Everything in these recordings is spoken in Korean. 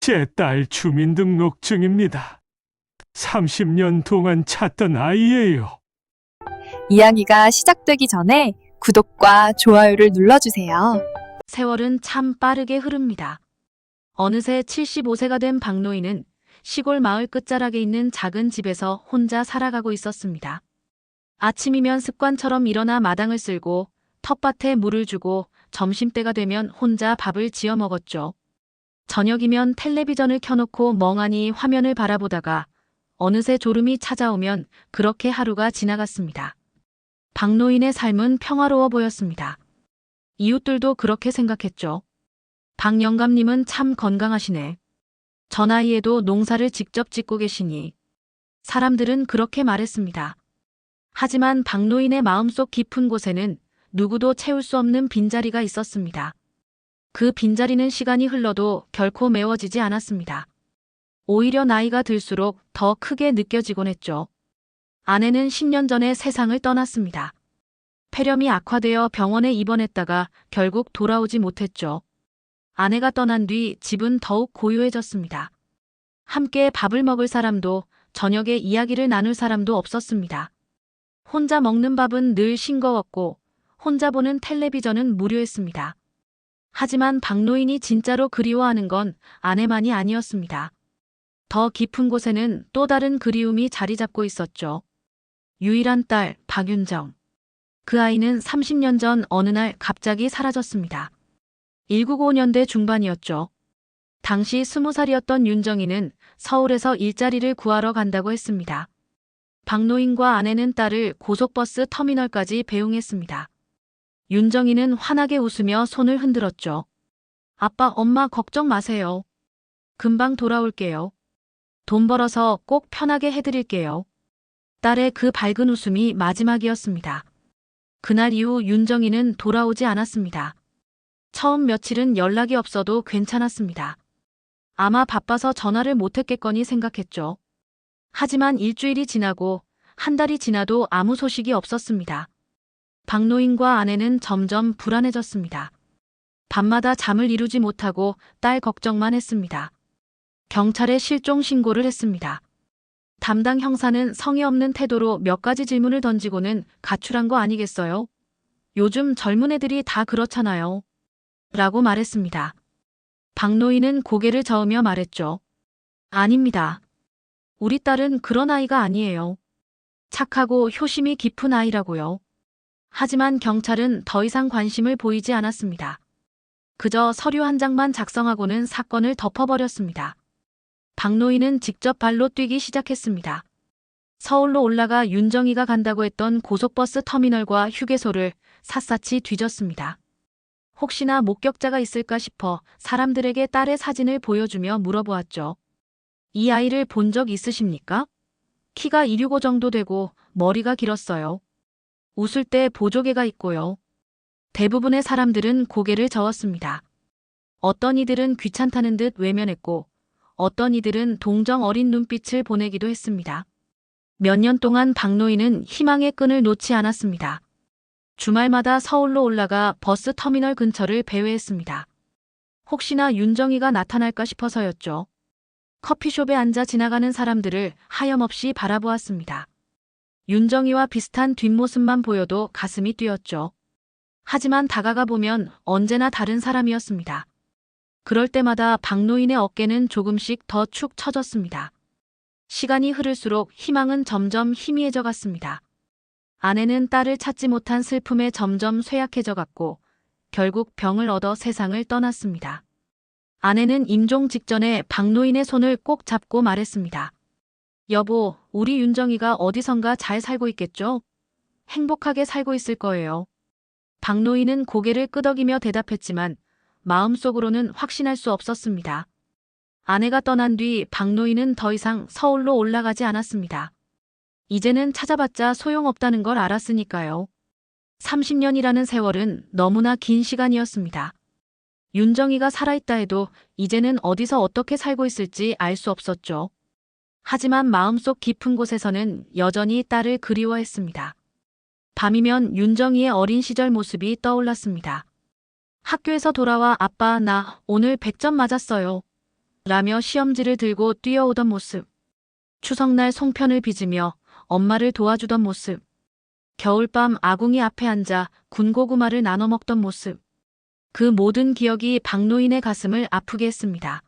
제 딸 주민등록증입니다. 30년 동안 찾던 아이예요. 이야기가 시작되기 전에 구독과 좋아요를 눌러주세요. 세월은 참 빠르게 흐릅니다. 어느새 75세가 된 박노인은 시골 마을 끝자락에 있는 작은 집에서 혼자 살아가고 있었습니다. 아침이면 습관처럼 일어나 마당을 쓸고 텃밭에 물을 주고 점심때가 되면 혼자 밥을 지어 먹었죠. 저녁이면 텔레비전을 켜놓고 멍하니 화면을 바라보다가 어느새 졸음이 찾아오면 그렇게 하루가 지나갔습니다. 박노인의 삶은 평화로워 보였습니다. 이웃들도 그렇게 생각했죠. 박 영감님은 참 건강하시네. 저 나이에도 농사를 직접 짓고 계시니. 사람들은 그렇게 말했습니다. 하지만 박노인의 마음속 깊은 곳에는 누구도 채울 수 없는 빈자리가 있었습니다. 그 빈자리는 시간이 흘러도 결코 메워지지 않았습니다. 오히려 나이가 들수록 더 크게 느껴지곤 했죠. 아내는 10년 전에 세상을 떠났습니다. 폐렴이 악화되어 병원에 입원했다가 결국 돌아오지 못했죠. 아내가 떠난 뒤 집은 더욱 고요해졌습니다. 함께 밥을 먹을 사람도 저녁에 이야기를 나눌 사람도 없었습니다. 혼자 먹는 밥은 늘 싱거웠고 혼자 보는 텔레비전은 무료했습니다. 하지만 박노인이 진짜로 그리워하는 건 아내만이 아니었습니다. 더 깊은 곳에는 또 다른 그리움이 자리 잡고 있었죠. 유일한 딸 박윤정. 그 아이는 30년 전 어느 날 갑자기 사라졌습니다. 1995년대 중반이었죠. 당시 20살이었던 윤정이는 서울에서 일자리를 구하러 간다고 했습니다. 박노인과 아내는 딸을 고속버스 터미널까지 배웅했습니다. 윤정이는 환하게 웃으며 손을 흔들었죠. 아빠, 엄마 걱정 마세요. 금방 돌아올게요. 돈 벌어서 꼭 편하게 해드릴게요. 딸의 그 밝은 웃음이 마지막이었습니다. 그날 이후 윤정이는 돌아오지 않았습니다. 처음 며칠은 연락이 없어도 괜찮았습니다. 아마 바빠서 전화를 못했겠거니 생각했죠. 하지만 일주일이 지나고 한 달이 지나도 아무 소식이 없었습니다. 박노인과 아내는 점점 불안해졌습니다. 밤마다 잠을 이루지 못하고 딸 걱정만 했습니다. 경찰에 실종 신고를 했습니다. 담당 형사는 성의 없는 태도로 몇 가지 질문을 던지고는 가출한 거 아니겠어요? 요즘 젊은 애들이 다 그렇잖아요. 라고 말했습니다. 박노인은 고개를 저으며 말했죠. 아닙니다. 우리 딸은 그런 아이가 아니에요. 착하고 효심이 깊은 아이라고요. 하지만 경찰은 더 이상 관심을 보이지 않았습니다. 그저 서류 한 장만 작성하고는 사건을 덮어버렸습니다. 박노인은 직접 발로 뛰기 시작했습니다. 서울로 올라가 윤정이가 간다고 했던 고속버스 터미널과 휴게소를 샅샅이 뒤졌습니다. 혹시나 목격자가 있을까 싶어 사람들에게 딸의 사진을 보여주며 물어보았죠. 이 아이를 본 적 있으십니까? 키가 265 정도 되고 머리가 길었어요. 웃을 때 보조개가 있고요. 대부분의 사람들은 고개를 저었습니다. 어떤 이들은 귀찮다는 듯 외면했고 어떤 이들은 동정 어린 눈빛을 보내기도 했습니다. 몇 년 동안 박노인은 희망의 끈을 놓지 않았습니다. 주말마다 서울로 올라가 버스 터미널 근처를 배회했습니다. 혹시나 윤정이가 나타날까 싶어서였죠. 커피숍에 앉아 지나가는 사람들을 하염없이 바라보았습니다. 윤정이와 비슷한 뒷모습만 보여도 가슴이 뛰었죠. 하지만 다가가 보면 언제나 다른 사람이었습니다. 그럴 때마다 박노인의 어깨는 조금씩 더 축 처졌습니다. 시간이 흐를수록 희망은 점점 희미해져 갔습니다. 아내는 딸을 찾지 못한 슬픔에 점점 쇠약해져 갔고 결국 병을 얻어 세상을 떠났습니다. 아내는 임종 직전에 박노인의 손을 꼭 잡고 말했습니다. 여보, 우리 윤정이가 어디선가 잘 살고 있겠죠? 행복하게 살고 있을 거예요. 박노인은 고개를 끄덕이며 대답했지만 마음속으로는 확신할 수 없었습니다. 아내가 떠난 뒤 박노인은 더 이상 서울로 올라가지 않았습니다. 이제는 찾아봤자 소용없다는 걸 알았으니까요. 30년이라는 세월은 너무나 긴 시간이었습니다. 윤정이가 살아있다 해도 이제는 어디서 어떻게 살고 있을지 알 수 없었죠. 하지만 마음속 깊은 곳에서는 여전히 딸을 그리워했습니다. 밤이면 윤정이의 어린 시절 모습이 떠올랐습니다. 학교에서 돌아와 아빠, 나 오늘 100점 맞았어요. 라며 시험지를 들고 뛰어오던 모습. 추석날 송편을 빚으며 엄마를 도와주던 모습. 겨울밤 아궁이 앞에 앉아 군고구마를 나눠 먹던 모습. 그 모든 기억이 박노인의 가슴을 아프게 했습니다.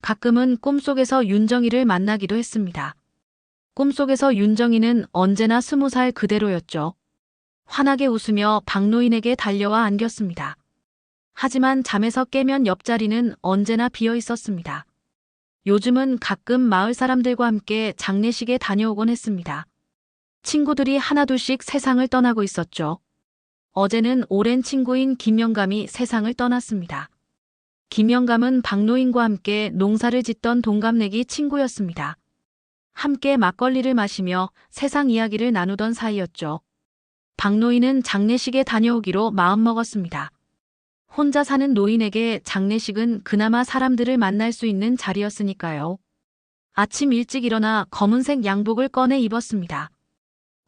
가끔은 꿈속에서 윤정이를 만나기도 했습니다. 꿈속에서 윤정이는 언제나 20살 그대로였죠. 환하게 웃으며 박노인에게 달려와 안겼습니다. 하지만 잠에서 깨면 옆자리는 언제나 비어 있었습니다. 요즘은 가끔 마을 사람들과 함께 장례식에 다녀오곤 했습니다. 친구들이 하나둘씩 세상을 떠나고 있었죠. 어제는 오랜 친구인 김영감이 세상을 떠났습니다. 김영감은 박노인과 함께 농사를 짓던 동갑내기 친구였습니다. 함께 막걸리를 마시며 세상 이야기를 나누던 사이였죠. 박노인은 장례식에 다녀오기로 마음먹었습니다. 혼자 사는 노인에게 장례식은 그나마 사람들을 만날 수 있는 자리였으니까요. 아침 일찍 일어나 검은색 양복을 꺼내 입었습니다.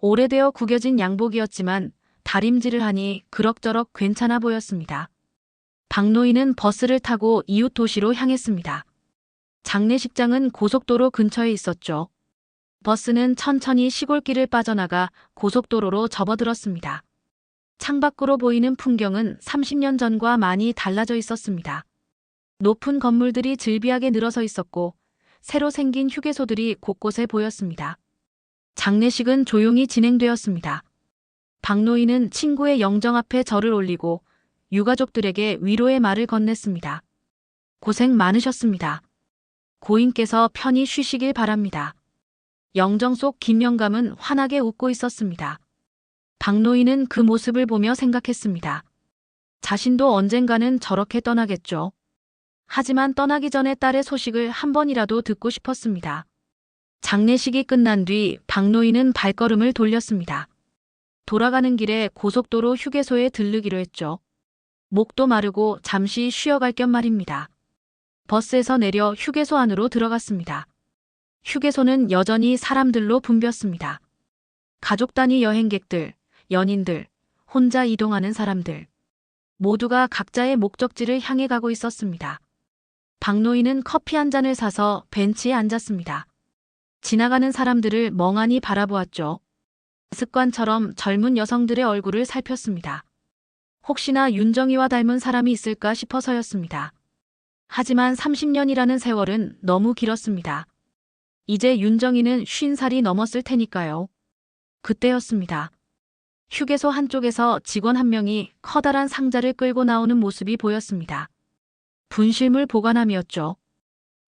오래되어 구겨진 양복이었지만 다림질을 하니 그럭저럭 괜찮아 보였습니다. 박노인은 버스를 타고 이웃 도시로 향했습니다. 장례식장은 고속도로 근처에 있었죠. 버스는 천천히 시골길을 빠져나가 고속도로로 접어들었습니다. 창밖으로 보이는 풍경은 30년 전과 많이 달라져 있었습니다. 높은 건물들이 즐비하게 늘어서 있었고 새로 생긴 휴게소들이 곳곳에 보였습니다. 장례식은 조용히 진행되었습니다. 박노인은 친구의 영정 앞에 절을 올리고 유가족들에게 위로의 말을 건넸습니다. 고생 많으셨습니다. 고인께서 편히 쉬시길 바랍니다. 영정 속 김영감은 환하게 웃고 있었습니다. 박노인은 그 모습을 보며 생각했습니다. 자신도 언젠가는 저렇게 떠나겠죠. 하지만 떠나기 전에 딸의 소식을 한 번이라도 듣고 싶었습니다. 장례식이 끝난 뒤 박노인은 발걸음을 돌렸습니다. 돌아가는 길에 고속도로 휴게소에 들르기로 했죠. 목도 마르고 잠시 쉬어갈 겸 말입니다. 버스에서 내려 휴게소 안으로 들어갔습니다. 휴게소는 여전히 사람들로 붐볐습니다. 가족 단위 여행객들, 연인들, 혼자 이동하는 사람들. 모두가 각자의 목적지를 향해 가고 있었습니다. 박노인은 커피 한 잔을 사서 벤치에 앉았습니다. 지나가는 사람들을 멍하니 바라보았죠. 습관처럼 젊은 여성들의 얼굴을 살폈습니다. 혹시나 윤정이와 닮은 사람이 있을까 싶어서였습니다. 하지만 30년이라는 세월은 너무 길었습니다. 이제 윤정이는 50살이 넘었을 테니까요. 그때였습니다. 휴게소 한쪽에서 직원 한 명이 커다란 상자를 끌고 나오는 모습이 보였습니다. 분실물 보관함이었죠.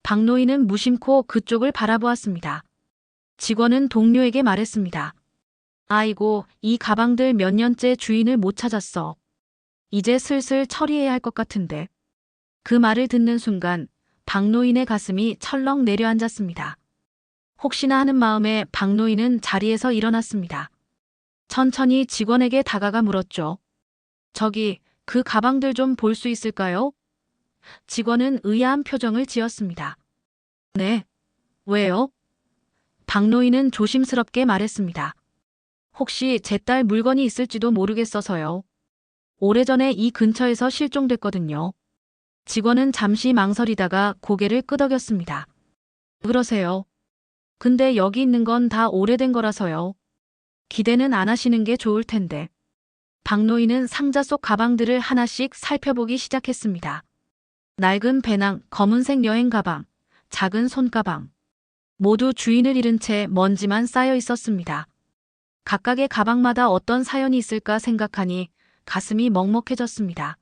박노인은 무심코 그쪽을 바라보았습니다. 직원은 동료에게 말했습니다. 아이고, 이 가방들 몇 년째 주인을 못 찾았어. 이제 슬슬 처리해야 할 것 같은데. 그 말을 듣는 순간 박노인의 가슴이 철렁 내려앉았습니다. 혹시나 하는 마음에 박노인은 자리에서 일어났습니다. 천천히 직원에게 다가가 물었죠. 저기, 그 가방들 좀 볼 수 있을까요? 직원은 의아한 표정을 지었습니다. 네. 왜요? 박노인은 조심스럽게 말했습니다. 혹시 제 딸 물건이 있을지도 모르겠어서요. 오래전에 이 근처에서 실종됐거든요. 직원은 잠시 망설이다가 고개를 끄덕였습니다. 그러세요. 근데 여기 있는 건 다 오래된 거라서요. 기대는 안 하시는 게 좋을 텐데. 박노인은 상자 속 가방들을 하나씩 살펴보기 시작했습니다. 낡은 배낭, 검은색 여행 가방, 작은 손가방. 모두 주인을 잃은 채 먼지만 쌓여 있었습니다. 각각의 가방마다 어떤 사연이 있을까 생각하니 가슴이 먹먹해졌습니다.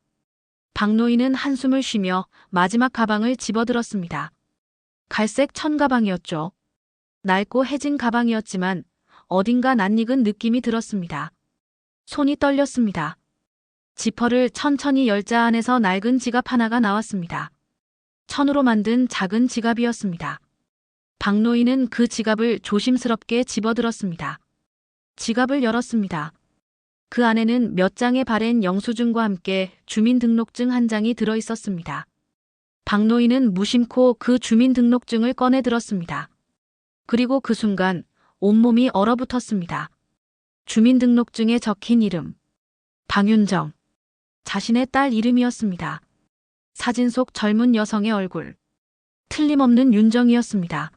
박노인은 한숨을 쉬며 마지막 가방을 집어들었습니다. 갈색 천 가방이었죠. 낡고 해진 가방이었지만 어딘가 낯익은 느낌이 들었습니다. 손이 떨렸습니다. 지퍼를 천천히 열자 안에서 낡은 지갑 하나가 나왔습니다. 천으로 만든 작은 지갑이었습니다. 박노인은 그 지갑을 조심스럽게 집어들었습니다. 지갑을 열었습니다. 그 안에는 몇 장의 바랜 영수증과 함께 주민등록증 한 장이 들어 있었습니다. 박노인은 무심코 그 주민등록증을 꺼내 들었습니다. 그리고 그 순간 온몸이 얼어붙었습니다. 주민등록증에 적힌 이름. 방윤정. 자신의 딸 이름이었습니다. 사진 속 젊은 여성의 얼굴. 틀림없는 윤정이었습니다.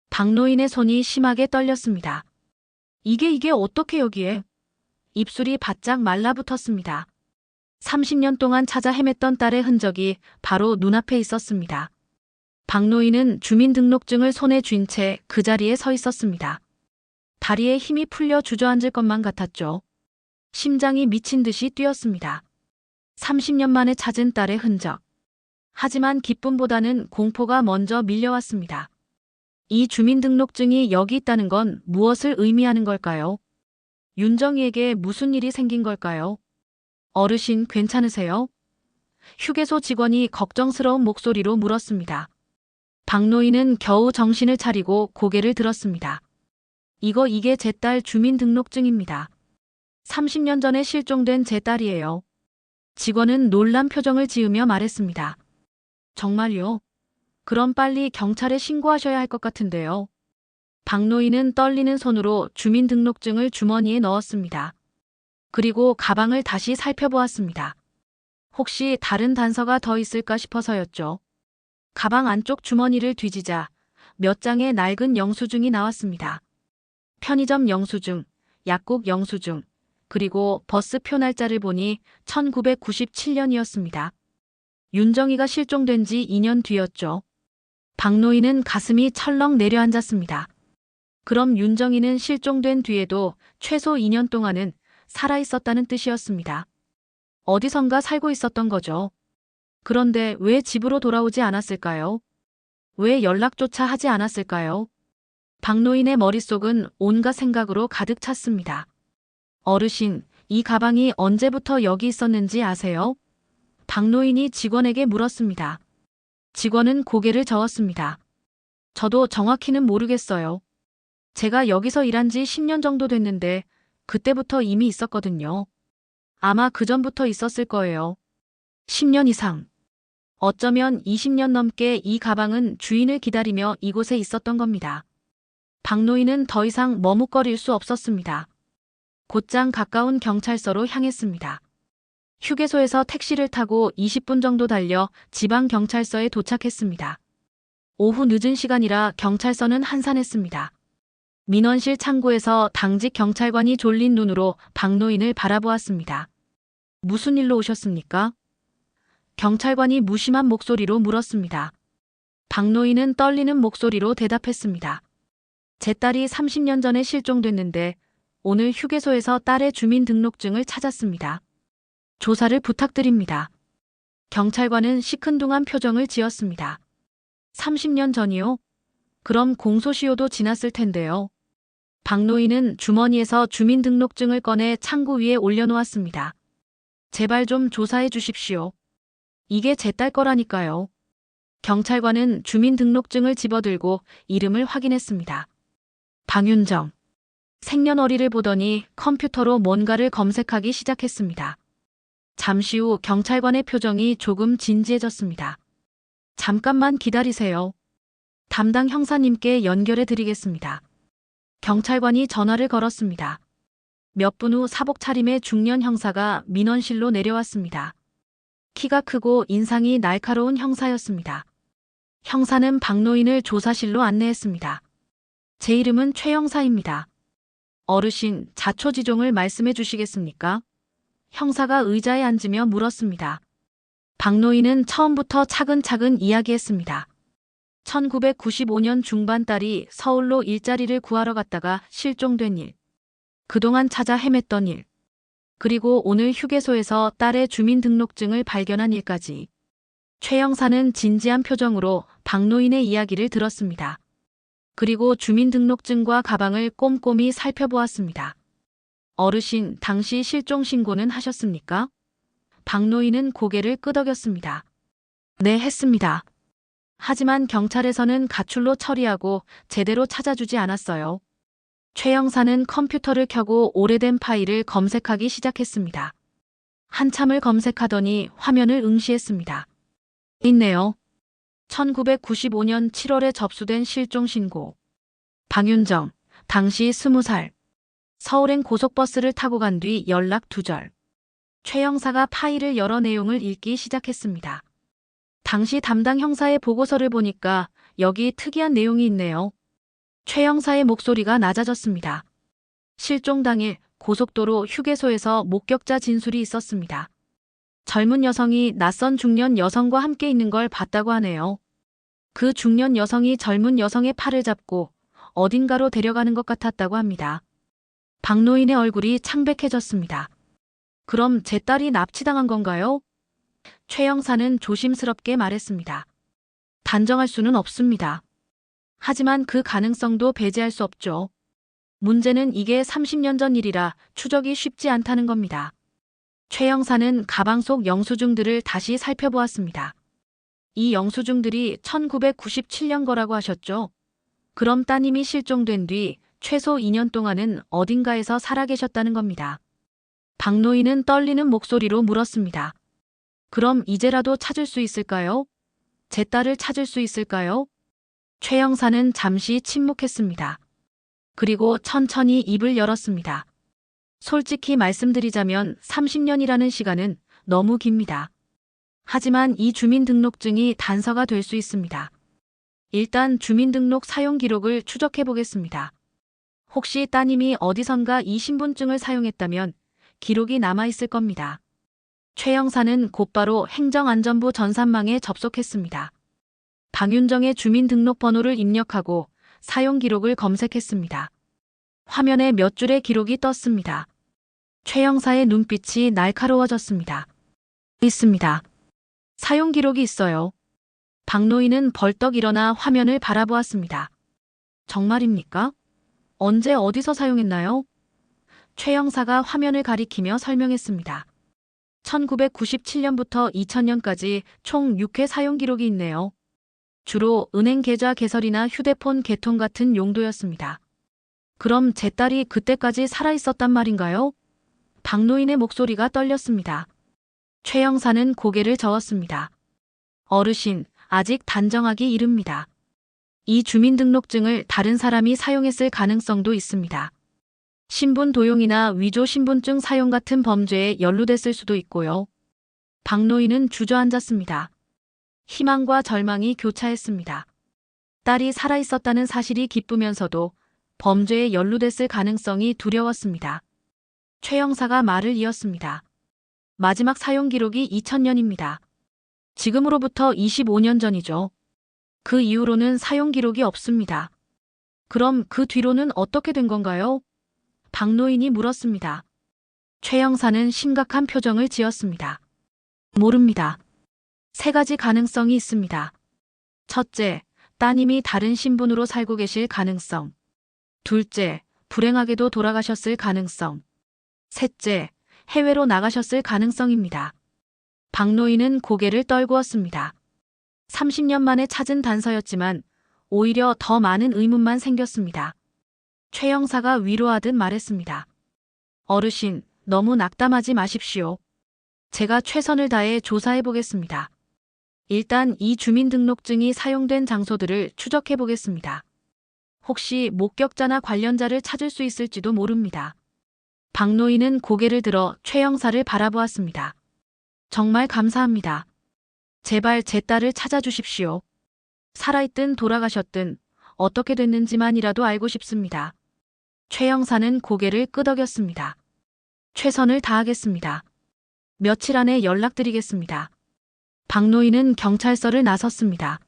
박노인의 손이 심하게 떨렸습니다. 이게 어떻게 여기에? 입술이 바짝 말라붙었습니다. 30년 동안 찾아 헤맸던 딸의 흔적이 바로 눈앞에 있었습니다. 박노인은 주민등록증을 손에 쥔 채 그 자리에 서 있었습니다. 다리에 힘이 풀려 주저앉을 것만 같았죠. 심장이 미친 듯이 뛰었습니다. 30년 만에 찾은 딸의 흔적. 하지만 기쁨보다는 공포가 먼저 밀려왔습니다. 이 주민등록증이 여기 있다는 건 무엇을 의미하는 걸까요? 윤정이에게 무슨 일이 생긴 걸까요? 어르신 괜찮으세요? 휴게소 직원이 걱정스러운 목소리로 물었습니다. 박노인은 겨우 정신을 차리고 고개를 들었습니다. 이게 제 딸 주민등록증입니다. 30년 전에 실종된 제 딸이에요. 직원은 놀란 표정을 지으며 말했습니다. 정말요? 그럼 빨리 경찰에 신고하셔야 할 것 같은데요. 박노인은 떨리는 손으로 주민등록증을 주머니에 넣었습니다. 그리고 가방을 다시 살펴보았습니다. 혹시 다른 단서가 더 있을까 싶어서였죠. 가방 안쪽 주머니를 뒤지자 몇 장의 낡은 영수증이 나왔습니다. 편의점 영수증, 약국 영수증, 그리고 버스표 날짜를 보니 1997년이었습니다. 윤정이가 실종된 지 2년 뒤였죠. 박노인은 가슴이 철렁 내려앉았습니다. 그럼 윤정이는 실종된 뒤에도 최소 2년 동안은 살아있었다는 뜻이었습니다. 어디선가 살고 있었던 거죠. 그런데 왜 집으로 돌아오지 않았을까요? 왜 연락조차 하지 않았을까요? 박노인의 머릿속은 온갖 생각으로 가득 찼습니다. 어르신, 이 가방이 언제부터 여기 있었는지 아세요? 박노인이 직원에게 물었습니다. 직원은 고개를 저었습니다. 저도 정확히는 모르겠어요. 제가 여기서 일한 지 10년 정도 됐는데 그때부터 이미 있었거든요. 아마 그전부터 있었을 거예요. 10년 이상. 어쩌면 20년 넘게 이 가방은 주인을 기다리며 이곳에 있었던 겁니다. 박노인은 더 이상 머뭇거릴 수 없었습니다. 곧장 가까운 경찰서로 향했습니다. 휴게소에서 택시를 타고 20분 정도 달려 지방경찰서에 도착했습니다. 오후 늦은 시간이라 경찰서는 한산했습니다. 민원실 창구에서 당직 경찰관이 졸린 눈으로 박노인을 바라보았습니다. 무슨 일로 오셨습니까? 경찰관이 무심한 목소리로 물었습니다. 박노인은 떨리는 목소리로 대답했습니다. 제 딸이 30년 전에 실종됐는데 오늘 휴게소에서 딸의 주민등록증을 찾았습니다. 조사를 부탁드립니다. 경찰관은 시큰둥한 표정을 지었습니다. 30년 전이요? 그럼 공소시효도 지났을 텐데요. 박노인은 주머니에서 주민등록증을 꺼내 창구 위에 올려놓았습니다. 제발 좀 조사해 주십시오. 이게 제 딸 거라니까요. 경찰관은 주민등록증을 집어들고 이름을 확인했습니다. 박윤정. 생년월일을 보더니 컴퓨터로 뭔가를 검색하기 시작했습니다. 잠시 후 경찰관의 표정이 조금 진지해졌습니다. 잠깐만 기다리세요. 담당 형사님께 연결해 드리겠습니다. 경찰관이 전화를 걸었습니다. 몇 분 후 사복 차림의 중년 형사가 민원실로 내려왔습니다. 키가 크고 인상이 날카로운 형사였습니다. 형사는 박노인을 조사실로 안내했습니다. 제 이름은 최 형사입니다. 어르신, 자초지종을 말씀해 주시겠습니까? 형사가 의자에 앉으며 물었습니다. 박노인은 처음부터 차근차근 이야기했습니다. 1995년 중반 딸이 서울로 일자리를 구하러 갔다가 실종된 일, 그동안 찾아 헤맸던 일, 그리고 오늘 휴게소에서 딸의 주민등록증을 발견한 일까지. 최 형사는 진지한 표정으로 박노인의 이야기를 들었습니다. 그리고 주민등록증과 가방을 꼼꼼히 살펴보았습니다. 어르신, 당시 실종 신고는 하셨습니까? 박노인은 고개를 끄덕였습니다. 네, 했습니다. 하지만 경찰에서는 가출로 처리하고 제대로 찾아주지 않았어요. 최 형사는 컴퓨터를 켜고 오래된 파일을 검색하기 시작했습니다. 한참을 검색하더니 화면을 응시했습니다. 있네요. 1995년 7월에 접수된 실종 신고. 박윤정, 당시 20살. 서울행 고속버스를 타고 간 뒤 연락 두절. 최 형사가 파일을 열어 내용을 읽기 시작했습니다. 당시 담당 형사의 보고서를 보니까 여기 특이한 내용이 있네요. 최 형사의 목소리가 낮아졌습니다. 실종 당일 고속도로 휴게소에서 목격자 진술이 있었습니다. 젊은 여성이 낯선 중년 여성과 함께 있는 걸 봤다고 하네요. 그 중년 여성이 젊은 여성의 팔을 잡고 어딘가로 데려가는 것 같았다고 합니다. 박노인의 얼굴이 창백해졌습니다. 그럼 제 딸이 납치당한 건가요? 최 형사는 조심스럽게 말했습니다. 단정할 수는 없습니다. 하지만 그 가능성도 배제할 수 없죠. 문제는 이게 30년 전 일이라 추적이 쉽지 않다는 겁니다. 최 형사는 가방 속 영수증들을 다시 살펴보았습니다. 이 영수증들이 1997년 거라고 하셨죠? 그럼 따님이 실종된 뒤 최소 2년 동안은 어딘가에서 살아계셨다는 겁니다. 박노인은 떨리는 목소리로 물었습니다. 그럼 이제라도 찾을 수 있을까요? 제 딸을 찾을 수 있을까요? 최 형사는 잠시 침묵했습니다. 그리고 천천히 입을 열었습니다. 솔직히 말씀드리자면 30년이라는 시간은 너무 깁니다. 하지만 이 주민등록증이 단서가 될 수 있습니다. 일단 주민등록 사용 기록을 추적해 보겠습니다. 혹시 따님이 어디선가 이 신분증을 사용했다면 기록이 남아있을 겁니다. 최 형사는 곧바로 행정안전부 전산망에 접속했습니다. 박윤정의 주민등록번호를 입력하고 사용 기록을 검색했습니다. 화면에 몇 줄의 기록이 떴습니다. 최 형사의 눈빛이 날카로워졌습니다. 있습니다. 사용 기록이 있어요. 박노인은 벌떡 일어나 화면을 바라보았습니다. 정말입니까? 언제 어디서 사용했나요? 최 형사가 화면을 가리키며 설명했습니다. 1997년부터 2000년까지 총 6회 사용 기록이 있네요. 주로 은행 계좌 개설이나 휴대폰 개통 같은 용도였습니다. 그럼 제 딸이 그때까지 살아있었단 말인가요? 박노인의 목소리가 떨렸습니다. 최 형사는 고개를 저었습니다. 어르신, 아직 단정하기 이릅니다. 이 주민등록증을 다른 사람이 사용했을 가능성도 있습니다. 신분 도용이나 위조 신분증 사용 같은 범죄에 연루됐을 수도 있고요. 박노인은 주저앉았습니다. 희망과 절망이 교차했습니다. 딸이 살아있었다는 사실이 기쁘면서도 범죄에 연루됐을 가능성이 두려웠습니다. 최 형사가 말을 이었습니다. 마지막 사용 기록이 2000년입니다. 지금으로부터 25년 전이죠. 그 이후로는 사용 기록이 없습니다. 그럼 그 뒤로는 어떻게 된 건가요? 박노인이 물었습니다. 최 형사는 심각한 표정을 지었습니다. 모릅니다. 3가지 가능성이 있습니다. 첫째, 따님이 다른 신분으로 살고 계실 가능성. 둘째, 불행하게도 돌아가셨을 가능성. 셋째, 해외로 나가셨을 가능성입니다. 박노인은 고개를 떨구었습니다. 30년 만에 찾은 단서였지만 오히려 더 많은 의문만 생겼습니다. 최 형사가 위로하듯 말했습니다. 어르신, 너무 낙담하지 마십시오. 제가 최선을 다해 조사해 보겠습니다. 일단 이 주민등록증이 사용된 장소들을 추적해 보겠습니다. 혹시 목격자나 관련자를 찾을 수 있을지도 모릅니다. 박노인은 고개를 들어 최 형사를 바라보았습니다. 정말 감사합니다. 제발 제 딸을 찾아주십시오. 살아있든 돌아가셨든 어떻게 됐는지만이라도 알고 싶습니다. 최 형사는 고개를 끄덕였습니다. 최선을 다하겠습니다. 며칠 안에 연락드리겠습니다. 박노인은 경찰서를 나섰습니다.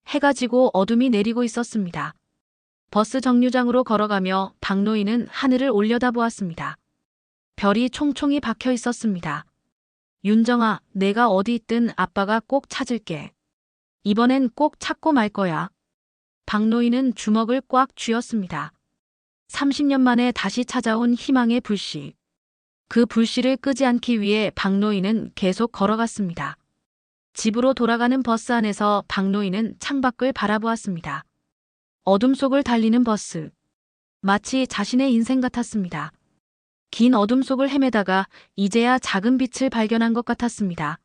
해가 지고 어둠이 내리고 있었습니다. 버스 정류장으로 걸어가며 박노인은 하늘을 올려다보았습니다. 별이 총총히 박혀 있었습니다. 윤정아, 내가 어디 있든 아빠가 꼭 찾을게. 이번엔 꼭 찾고 말 거야. 박노인은 주먹을 꽉 쥐었습니다. 30년 만에 다시 찾아온 희망의 불씨. 그 불씨를 끄지 않기 위해 박노인은 계속 걸어갔습니다. 집으로 돌아가는 버스 안에서 박노인은 창밖을 바라보았습니다. 어둠 속을 달리는 버스. 마치 자신의 인생 같았습니다. 긴 어둠 속을 헤매다가 이제야 작은 빛을 발견한 것 같았습니다.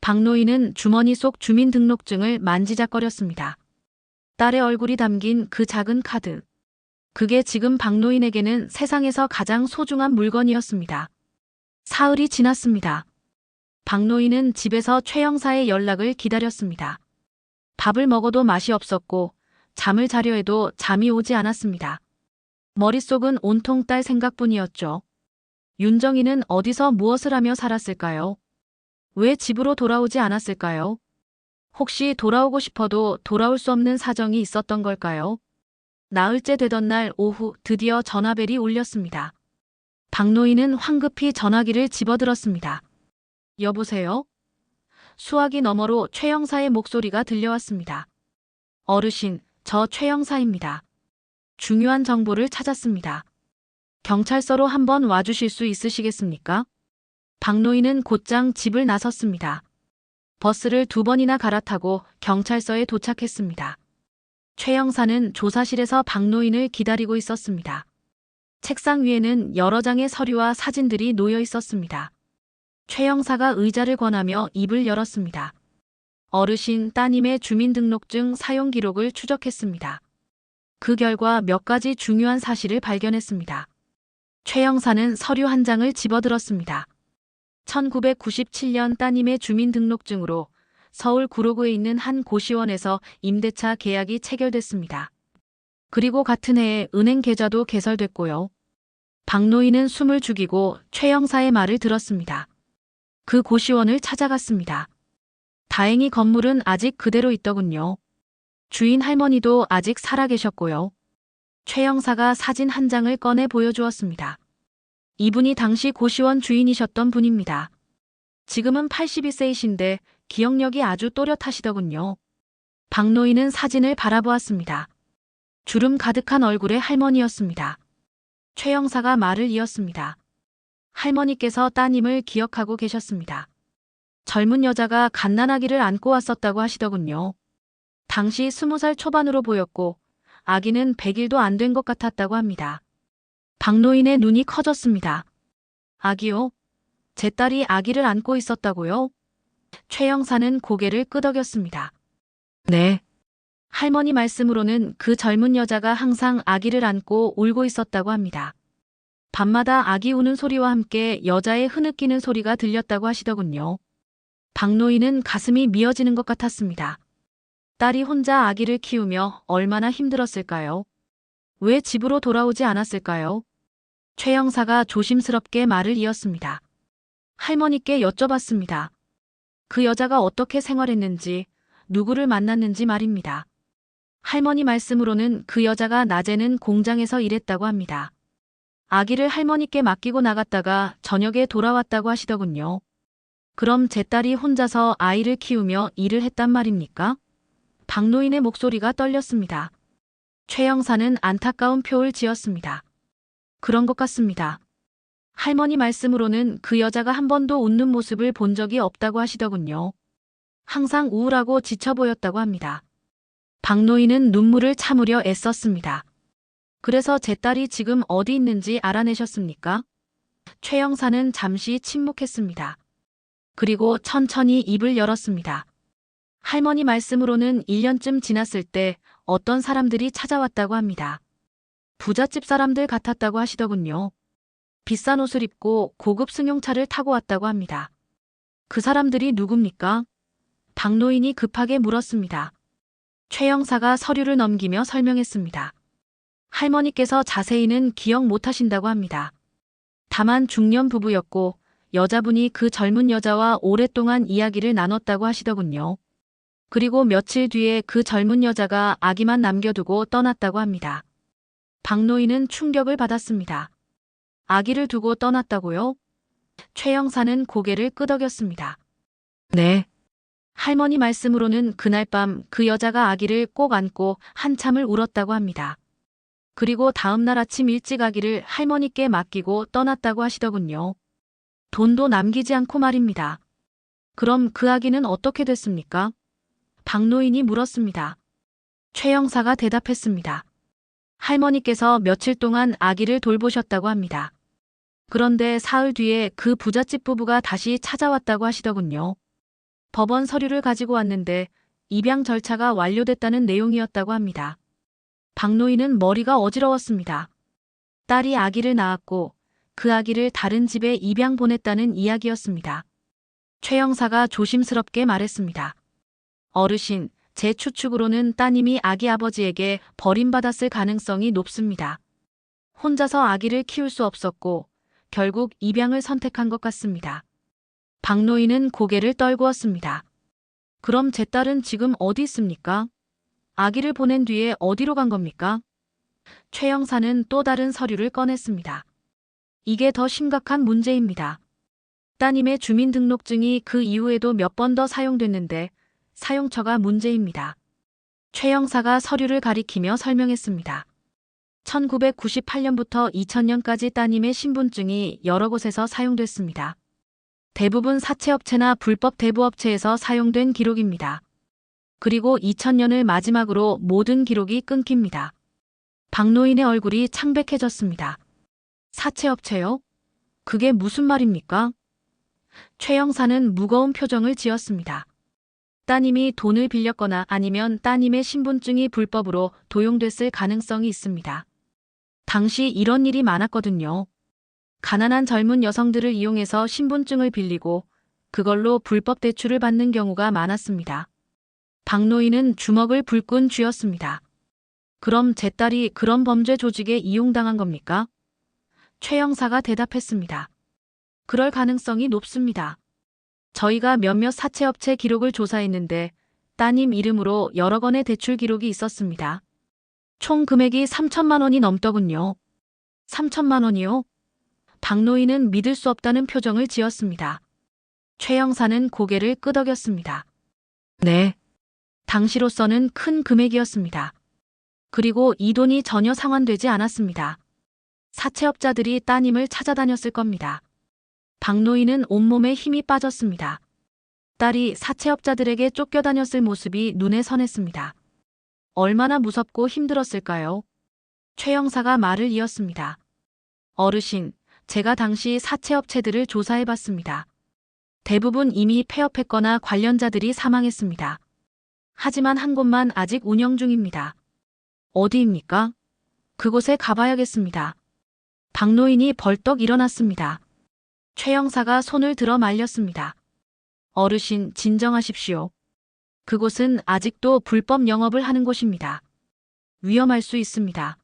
박노인은 주머니 속 주민등록증을 만지작거렸습니다. 딸의 얼굴이 담긴 그 작은 카드. 그게 지금 박노인에게는 세상에서 가장 소중한 물건이었습니다. 사흘이 지났습니다. 박노인은 집에서 최 형사의 연락을 기다렸습니다. 밥을 먹어도 맛이 없었고 잠을 자려 해도 잠이 오지 않았습니다. 머릿속은 온통 딸 생각뿐이었죠. 윤정이는 어디서 무엇을 하며 살았을까요? 왜 집으로 돌아오지 않았을까요? 혹시 돌아오고 싶어도 돌아올 수 없는 사정이 있었던 걸까요? 나흘째 되던 날 오후 드디어 전화벨이 울렸습니다. 박노인은 황급히 전화기를 집어들었습니다. 여보세요? 수화기 너머로 최 형사의 목소리가 들려왔습니다. 어르신, 저 최 형사입니다. 중요한 정보를 찾았습니다. 경찰서로 한번 와주실 수 있으시겠습니까? 박노인은 곧장 집을 나섰습니다. 버스를 2번이나 갈아타고 경찰서에 도착했습니다. 최 형사는 조사실에서 박노인을 기다리고 있었습니다. 책상 위에는 여러 장의 서류와 사진들이 놓여 있었습니다. 최 형사가 의자를 권하며 입을 열었습니다. 어르신 따님의 주민등록증 사용 기록을 추적했습니다. 그 결과 몇 가지 중요한 사실을 발견했습니다. 최 형사는 서류 한 장을 집어들었습니다. 1997년 따님의 주민등록증으로 서울 구로구에 있는 한 고시원에서 임대차 계약이 체결됐습니다. 그리고 같은 해에 은행 계좌도 개설됐고요. 박노인은 숨을 죽이고 최 형사의 말을 들었습니다. 그 고시원을 찾아갔습니다. 다행히 건물은 아직 그대로 있더군요. 주인 할머니도 아직 살아계셨고요. 최 형사가 사진 한 장을 꺼내 보여주었습니다. 이분이 당시 고시원 주인이셨던 분입니다. 지금은 82세이신데 기억력이 아주 또렷하시더군요. 박노인은 사진을 바라보았습니다. 주름 가득한 얼굴의 할머니였습니다. 최 형사가 말을 이었습니다. 할머니께서 따님을 기억하고 계셨습니다. 젊은 여자가 갓난아기를 안고 왔었다고 하시더군요. 당시 20살 초반으로 보였고 아기는 100일도 안 된 것 같았다고 합니다. 박노인의 눈이 커졌습니다. 아기요? 제 딸이 아기를 안고 있었다고요? 최 형사는 고개를 끄덕였습니다. 네. 할머니 말씀으로는 그 젊은 여자가 항상 아기를 안고 울고 있었다고 합니다. 밤마다 아기 우는 소리와 함께 여자의 흐느끼는 소리가 들렸다고 하시더군요. 박노인은 가슴이 미어지는 것 같았습니다. 딸이 혼자 아기를 키우며 얼마나 힘들었을까요? 왜 집으로 돌아오지 않았을까요? 최 형사가 조심스럽게 말을 이었습니다. 할머니께 여쭤봤습니다. 그 여자가 어떻게 생활했는지, 누구를 만났는지 말입니다. 할머니 말씀으로는 그 여자가 낮에는 공장에서 일했다고 합니다. 아기를 할머니께 맡기고 나갔다가 저녁에 돌아왔다고 하시더군요. 그럼 제 딸이 혼자서 아이를 키우며 일을 했단 말입니까? 박노인의 목소리가 떨렸습니다. 최 형사는 안타까운 표를 지었습니다. 그런 것 같습니다. 할머니 말씀으로는 그 여자가 한 번도 웃는 모습을 본 적이 없다고 하시더군요. 항상 우울하고 지쳐 보였다고 합니다. 박노인은 눈물을 참으려 애썼습니다. 그래서 제 딸이 지금 어디 있는지 알아내셨습니까? 최 형사는 잠시 침묵했습니다. 그리고 천천히 입을 열었습니다. 할머니 말씀으로는 1년쯤 지났을 때 어떤 사람들이 찾아왔다고 합니다. 부잣집 사람들 같았다고 하시더군요. 비싼 옷을 입고 고급 승용차를 타고 왔다고 합니다. 그 사람들이 누굽니까? 박노인이 급하게 물었습니다. 최 형사가 서류를 넘기며 설명했습니다. 할머니께서 자세히는 기억 못하신다고 합니다. 다만 중년 부부였고 여자분이 그 젊은 여자와 오랫동안 이야기를 나눴다고 하시더군요. 그리고 며칠 뒤에 그 젊은 여자가 아기만 남겨두고 떠났다고 합니다. 박노인은 충격을 받았습니다. 아기를 두고 떠났다고요? 최 형사는 고개를 끄덕였습니다. 네. 할머니 말씀으로는 그날 밤 그 여자가 아기를 꼭 안고 한참을 울었다고 합니다. 그리고 다음 날 아침 일찍 아기를 할머니께 맡기고 떠났다고 하시더군요. 돈도 남기지 않고 말입니다. 그럼 그 아기는 어떻게 됐습니까? 박노인이 물었습니다. 최 형사가 대답했습니다. 할머니께서 며칠 동안 아기를 돌보셨다고 합니다. 그런데 사흘 뒤에 그 부잣집 부부가 다시 찾아왔다고 하시더군요. 법원 서류를 가지고 왔는데 입양 절차가 완료됐다는 내용이었다고 합니다. 박노인은 머리가 어지러웠습니다. 딸이 아기를 낳았고 그 아기를 다른 집에 입양 보냈다는 이야기였습니다. 최 형사가 조심스럽게 말했습니다. 어르신, 제 추측으로는 따님이 아기 아버지에게 버림받았을 가능성이 높습니다. 혼자서 아기를 키울 수 없었고 결국 입양을 선택한 것 같습니다. 박 노인은 고개를 떨구었습니다. 그럼 제 딸은 지금 어디 있습니까? 아기를 보낸 뒤에 어디로 간 겁니까? 최 형사는 또 다른 서류를 꺼냈습니다. 이게 더 심각한 문제입니다. 따님의 주민등록증이 그 이후에도 몇 번 더 사용됐는데 사용처가 문제입니다. 최 형사가 서류를 가리키며 설명했습니다. 1998년부터 2000년까지 따님의 신분증이 여러 곳에서 사용됐습니다. 대부분 사채업체나 불법 대부업체에서 사용된 기록입니다. 그리고 2000년을 마지막으로 모든 기록이 끊깁니다. 박 노인의 얼굴이 창백해졌습니다. 사채업체요? 그게 무슨 말입니까? 최 형사는 무거운 표정을 지었습니다. 따님이 돈을 빌렸거나 아니면 따님의 신분증이 불법으로 도용됐을 가능성이 있습니다. 당시 이런 일이 많았거든요. 가난한 젊은 여성들을 이용해서 신분증을 빌리고 그걸로 불법 대출을 받는 경우가 많았습니다. 박 노인은 주먹을 불끈 쥐었습니다. 그럼 제 딸이 그런 범죄 조직에 이용당한 겁니까? 최 형사가 대답했습니다. 그럴 가능성이 높습니다. 저희가 몇몇 사채업체 기록을 조사했는데 따님 이름으로 여러 건의 대출 기록이 있었습니다. 총 금액이 3천만 원이 넘더군요. 3천만 원이요? 박 노인은 믿을 수 없다는 표정을 지었습니다. 최 형사는 고개를 끄덕였습니다. 네. 당시로서는 큰 금액이었습니다. 그리고 이 돈이 전혀 상환되지 않았습니다. 사채업자들이 따님을 찾아다녔을 겁니다. 박 노인은 온몸에 힘이 빠졌습니다. 딸이 사채업자들에게 쫓겨다녔을 모습이 눈에 선했습니다. 얼마나 무섭고 힘들었을까요? 최 형사가 말을 이었습니다. 어르신, 제가 당시 사채업체들을 조사해봤습니다. 대부분 이미 폐업했거나 관련자들이 사망했습니다. 하지만 한 곳만 아직 운영 중입니다. 어디입니까? 그곳에 가봐야겠습니다. 박 노인이 벌떡 일어났습니다. 최 형사가 손을 들어 말렸습니다. 어르신, 진정하십시오. 그곳은 아직도 불법 영업을 하는 곳입니다. 위험할 수 있습니다.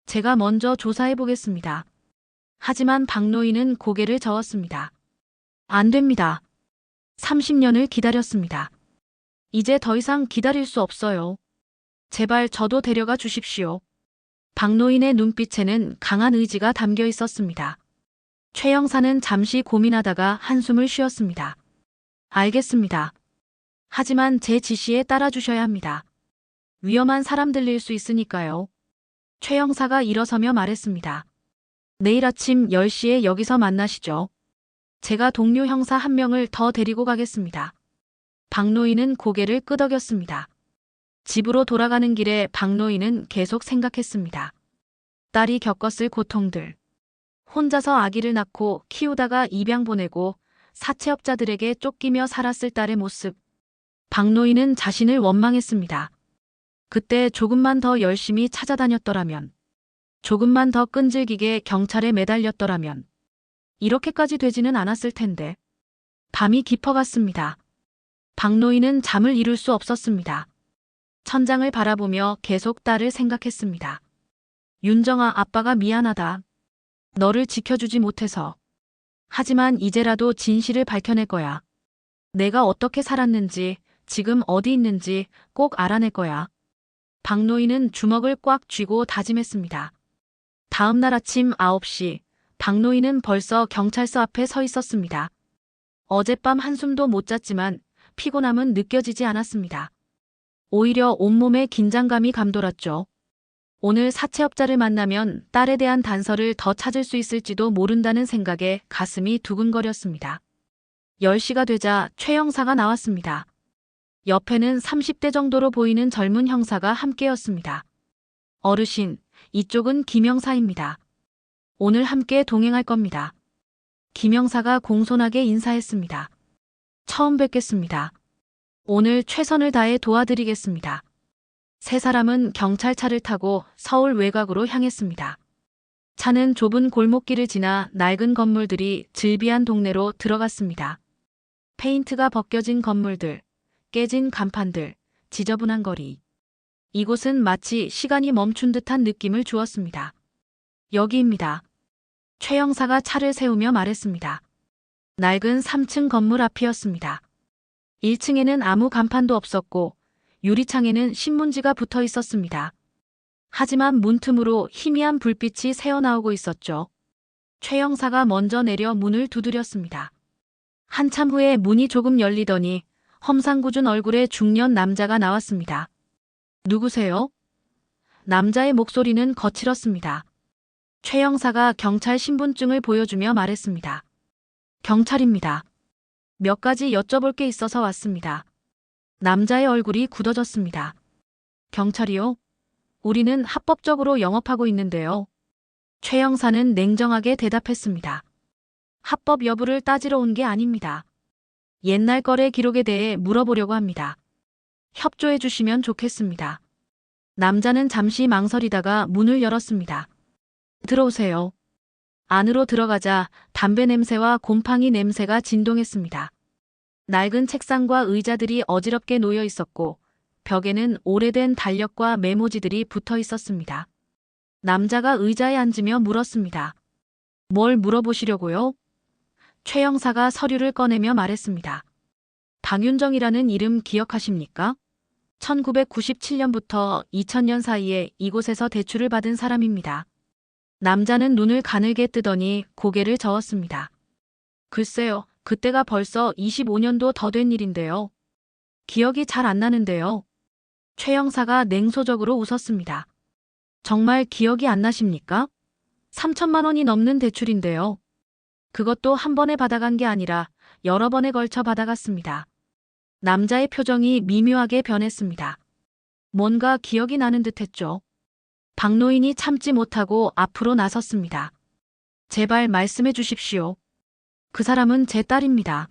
제가 먼저 조사해 보겠습니다. 하지만 박 노인은 고개를 저었습니다. 안 됩니다. 30년을 기다렸습니다. 이제 더 이상 기다릴 수 없어요. 제발 저도 데려가 주십시오. 박 노인의 눈빛에는 강한 의지가 담겨 있었습니다. 최 형사는 잠시 고민하다가 한숨을 쉬었습니다. 알겠습니다. 하지만 제 지시에 따라주셔야 합니다. 위험한 사람들일 수 있으니까요. 최 형사가 일어서며 말했습니다. 내일 아침 10시에 여기서 만나시죠. 제가 동료 형사 한 명을 더 데리고 가겠습니다. 박 노인은 고개를 끄덕였습니다. 집으로 돌아가는 길에 박 노인은 계속 생각했습니다. 딸이 겪었을 고통들. 혼자서 아기를 낳고 키우다가 입양 보내고 사채업자들에게 쫓기며 살았을 딸의 모습. 박 노인은 자신을 원망했습니다. 그때 조금만 더 열심히 찾아다녔더라면, 조금만 더 끈질기게 경찰에 매달렸더라면 이렇게까지 되지는 않았을 텐데. 밤이 깊어갔습니다. 박 노인은 잠을 이룰 수 없었습니다. 천장을 바라보며 계속 딸을 생각했습니다. 윤정아, 아빠가 미안하다. 너를 지켜주지 못해서. 하지만 이제라도 진실을 밝혀낼 거야. 내가 어떻게 살았는지, 지금 어디 있는지 꼭 알아낼 거야. 박 노인은 주먹을 꽉 쥐고 다짐했습니다. 다음 날 아침 9시, 박 노인은 벌써 경찰서 앞에 서 있었습니다. 어젯밤 한숨도 못 잤지만 피곤함은 느껴지지 않았습니다. 오히려 온몸에 긴장감이 감돌았죠. 오늘 사채업자를 만나면 딸에 대한 단서를 더 찾을 수 있을지도 모른다는 생각에 가슴이 두근거렸습니다. 10시가 되자 최 형사가 나왔습니다. 옆에는 30대 정도로 보이는 젊은 형사가 함께였습니다. 어르신, 이쪽은 김 형사입니다. 오늘 함께 동행할 겁니다. 김 형사가 공손하게 인사했습니다. 처음 뵙겠습니다. 오늘 최선을 다해 도와드리겠습니다. 세 사람은 경찰차를 타고 서울 외곽으로 향했습니다. 차는 좁은 골목길을 지나 낡은 건물들이 즐비한 동네로 들어갔습니다. 페인트가 벗겨진 건물들, 깨진 간판들, 지저분한 거리. 이곳은 마치 시간이 멈춘 듯한 느낌을 주었습니다. 여기입니다. 최 형사가 차를 세우며 말했습니다. 낡은 3층 건물 앞이었습니다. 1층에는 아무 간판도 없었고 유리창에는 신문지가 붙어 있었습니다. 하지만 문틈으로 희미한 불빛이 새어나오고 있었죠. 최 형사가 먼저 내려 문을 두드렸습니다. 한참 후에 문이 조금 열리더니 험상궂은 얼굴의 중년 남자가 나왔습니다. 누구세요? 남자의 목소리는 거칠었습니다. 최 형사가 경찰 신분증을 보여주며 말했습니다. 경찰입니다. 몇 가지 여쭤볼 게 있어서 왔습니다. 남자의 얼굴이 굳어졌습니다. 경찰이요? 우리는 합법적으로 영업하고 있는데요. 최 형사는 냉정하게 대답했습니다. 합법 여부를 따지러 온 게 아닙니다. 옛날 거래 기록에 대해 물어보려고 합니다. 협조해 주시면 좋겠습니다. 남자는 잠시 망설이다가 문을 열었습니다. 들어오세요. 안으로 들어가자 담배 냄새와 곰팡이 냄새가 진동했습니다. 낡은 책상과 의자들이 어지럽게 놓여 있었고 벽에는 오래된 달력과 메모지들이 붙어 있었습니다. 남자가 의자에 앉으며 물었습니다. 뭘 물어보시려고요? 최 형사가 서류를 꺼내며 말했습니다. 박윤정이라는 이름 기억하십니까? 1997년부터 2000년 사이에 이곳에서 대출을 받은 사람입니다. 남자는 눈을 가늘게 뜨더니 고개를 저었습니다. 글쎄요, 그때가 벌써 25년도 더 된 일인데요. 기억이 잘 안 나는데요. 최 형사가 냉소적으로 웃었습니다. 정말 기억이 안 나십니까? 3천만 원이 넘는 대출인데요. 그것도 한 번에 받아간 게 아니라 여러 번에 걸쳐 받아갔습니다. 남자의 표정이 미묘하게 변했습니다. 뭔가 기억이 나는 듯했죠. 박노인이 참지 못하고 앞으로 나섰습니다. 제발 말씀해 주십시오. 그 사람은 제 딸입니다.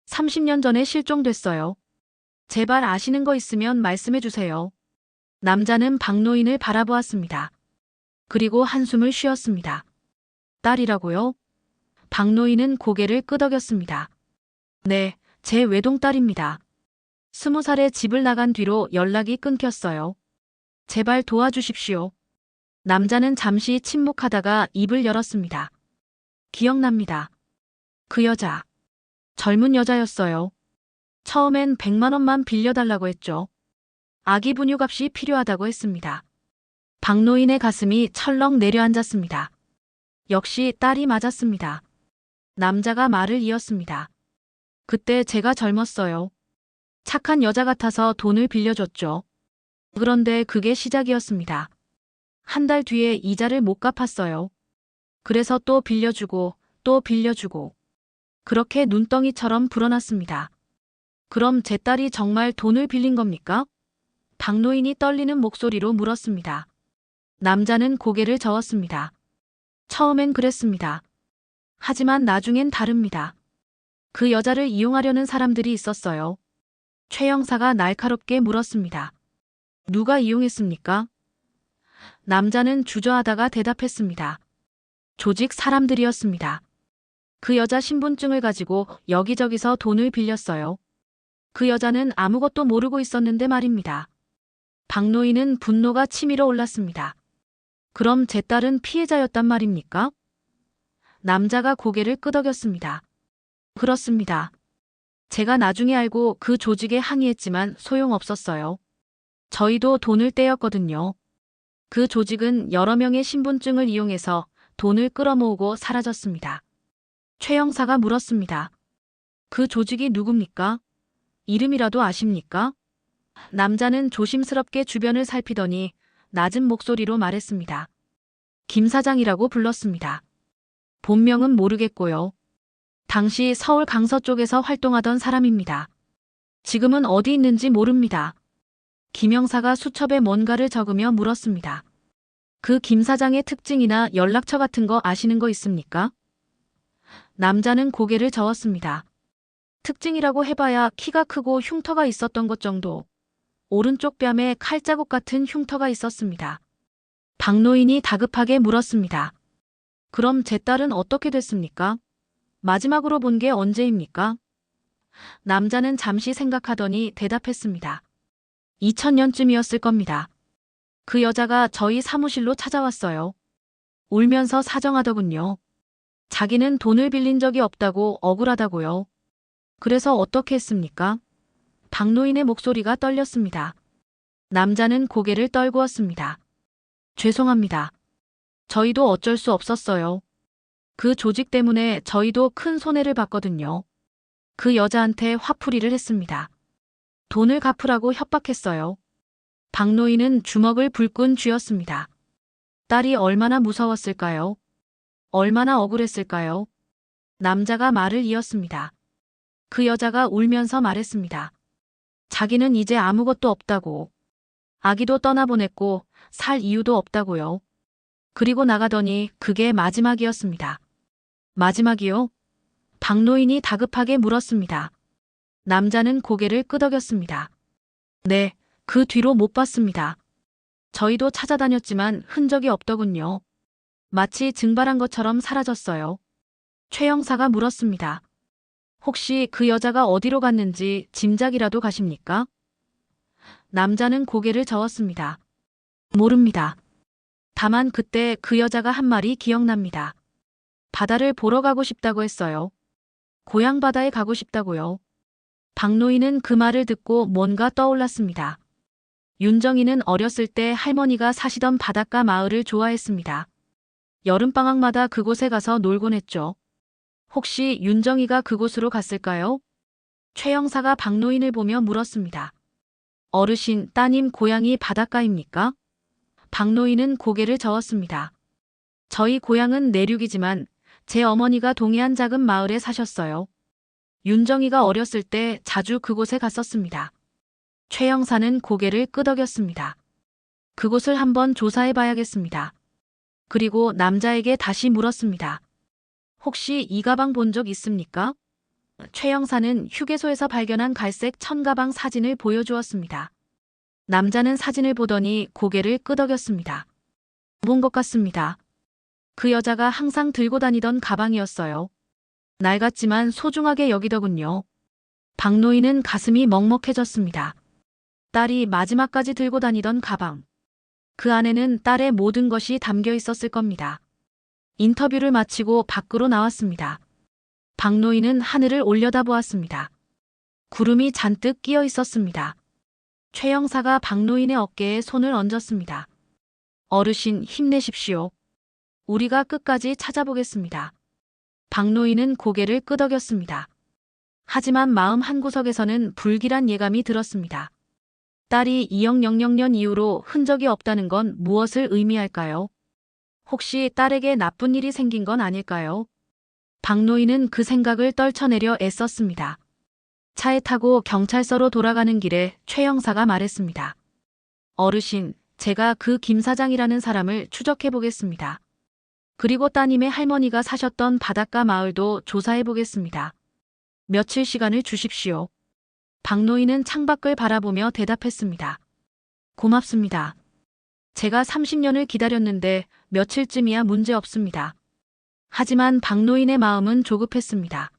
30년 전에 실종됐어요. 제발 아시는 거 있으면 말씀해 주세요. 남자는 박노인을 바라보았습니다. 그리고 한숨을 쉬었습니다. 딸이라고요? 박노인은 고개를 끄덕였습니다. 네, 제 외동딸입니다. 20살에 집을 나간 뒤로 연락이 끊겼어요. 제발 도와주십시오. 남자는 잠시 침묵하다가 입을 열었습니다. 기억납니다. 그 여자. 젊은 여자였어요. 처음엔 100만 원만 빌려달라고 했죠. 아기 분유값이 필요하다고 했습니다. 박노인의 가슴이 철렁 내려앉았습니다. 역시 딸이 맞았습니다. 남자가 말을 이었습니다. 그때 제가 젊었어요. 착한 여자 같아서 돈을 빌려줬죠. 그런데 그게 시작이었습니다. 한 달 뒤에 이자를 못 갚았어요. 그래서 또 빌려주고 또 빌려주고. 그렇게 눈덩이처럼 불어났습니다. 그럼 제 딸이 정말 돈을 빌린 겁니까? 박노인이 떨리는 목소리로 물었습니다. 남자는 고개를 저었습니다. 처음엔 그랬습니다. 하지만 나중엔 다릅니다. 그 여자를 이용하려는 사람들이 있었어요. 최 형사가 날카롭게 물었습니다. 누가 이용했습니까? 남자는 주저하다가 대답했습니다. 조직 사람들이었습니다. 그 여자 신분증을 가지고 여기저기서 돈을 빌렸어요. 그 여자는 아무것도 모르고 있었는데 말입니다. 박노인은 분노가 치밀어 올랐습니다. 그럼 제 딸은 피해자였단 말입니까? 남자가 고개를 끄덕였습니다. 그렇습니다. 제가 나중에 알고 그 조직에 항의했지만 소용없었어요. 저희도 돈을 떼었거든요. 그 조직은 여러 명의 신분증을 이용해서 돈을 끌어모으고 사라졌습니다. 최 형사가 물었습니다. 그 조직이 누굽니까? 이름이라도 아십니까? 남자는 조심스럽게 주변을 살피더니 낮은 목소리로 말했습니다. 김 사장이라고 불렀습니다. 본명은 모르겠고요. 당시 서울 강서 쪽에서 활동하던 사람입니다. 지금은 어디 있는지 모릅니다. 김 형사가 수첩에 뭔가를 적으며 물었습니다. 그 김 사장의 특징이나 연락처 같은 거 아시는 거 있습니까? 남자는 고개를 저었습니다. 특징이라고 해봐야 키가 크고 흉터가 있었던 것 정도. 오른쪽 뺨에 칼자국 같은 흉터가 있었습니다. 박노인이 다급하게 물었습니다. 그럼 제 딸은 어떻게 됐습니까? 마지막으로 본 게 언제입니까? 남자는 잠시 생각하더니 대답했습니다. 2000년쯤이었을 겁니다. 그 여자가 저희 사무실로 찾아왔어요. 울면서 사정하더군요. 자기는 돈을 빌린 적이 없다고 억울하다고요. 그래서 어떻게 했습니까? 박노인의 목소리가 떨렸습니다. 남자는 고개를 떨구었습니다. 죄송합니다. 저희도 어쩔 수 없었어요. 그 조직 때문에 저희도 큰 손해를 봤거든요. 그 여자한테 화풀이를 했습니다. 돈을 갚으라고 협박했어요. 박노인은 주먹을 불끈 쥐었습니다. 딸이 얼마나 무서웠을까요? 얼마나 억울했을까요? 남자가 말을 이었습니다. 그 여자가 울면서 말했습니다. 자기는 이제 아무것도 없다고. 아기도 떠나보냈고 살 이유도 없다고요. 그리고 나가더니 그게 마지막이었습니다. 마지막이요? 박노인이 다급하게 물었습니다. 남자는 고개를 끄덕였습니다. 네, 그 뒤로 못 봤습니다. 저희도 찾아다녔지만 흔적이 없더군요. 마치 증발한 것처럼 사라졌어요. 최 형사가 물었습니다. 혹시 그 여자가 어디로 갔는지 짐작이라도 가십니까? 남자는 고개를 저었습니다. 모릅니다. 다만 그때 그 여자가 한 말이 기억납니다. 바다를 보러 가고 싶다고 했어요. 고향 바다에 가고 싶다고요. 박노인은 그 말을 듣고 뭔가 떠올랐습니다. 윤정이는 어렸을 때 할머니가 사시던 바닷가 마을을 좋아했습니다. 여름방학마다 그곳에 가서 놀곤 했죠. 혹시 윤정이가 그곳으로 갔을까요? 최 형사가 박노인을 보며 물었습니다. 어르신, 따님 고향이 바닷가입니까? 박노인은 고개를 저었습니다. 저희 고향은 내륙이지만 제 어머니가 동해안 작은 마을에 사셨어요. 윤정이가 어렸을 때 자주 그곳에 갔었습니다. 최 형사는 고개를 끄덕였습니다. 그곳을 한번 조사해 봐야겠습니다. 그리고 남자에게 다시 물었습니다. 혹시 이 가방 본 적 있습니까? 최 형사는 휴게소에서 발견한 갈색 천가방 사진을 보여주었습니다. 남자는 사진을 보더니 고개를 끄덕였습니다. 본 것 같습니다. 그 여자가 항상 들고 다니던 가방이었어요. 낡았지만 소중하게 여기더군요. 박노인은 가슴이 먹먹해졌습니다. 딸이 마지막까지 들고 다니던 가방. 그 안에는 딸의 모든 것이 담겨 있었을 겁니다. 인터뷰를 마치고 밖으로 나왔습니다. 박노인은 하늘을 올려다보았습니다. 구름이 잔뜩 끼어 있었습니다. 최 형사가 박노인의 어깨에 손을 얹었습니다. 어르신, 힘내십시오. 우리가 끝까지 찾아보겠습니다. 박노인은 고개를 끄덕였습니다. 하지만 마음 한구석에서는 불길한 예감이 들었습니다. 딸이 2000년 이후로 흔적이 없다는 건 무엇을 의미할까요? 혹시 딸에게 나쁜 일이 생긴 건 아닐까요? 박노인은 그 생각을 떨쳐내려 애썼습니다. 차에 타고 경찰서로 돌아가는 길에 최 형사가 말했습니다. 어르신, 제가 그 김 사장이라는 사람을 추적해 보겠습니다. 그리고 따님의 할머니가 사셨던 바닷가 마을도 조사해 보겠습니다. 며칠 시간을 주십시오. 박노인은 창밖을 바라보며 대답했습니다. 고맙습니다. 제가 30년을 기다렸는데 며칠쯤이야 문제 없습니다. 하지만 박노인의 마음은 조급했습니다.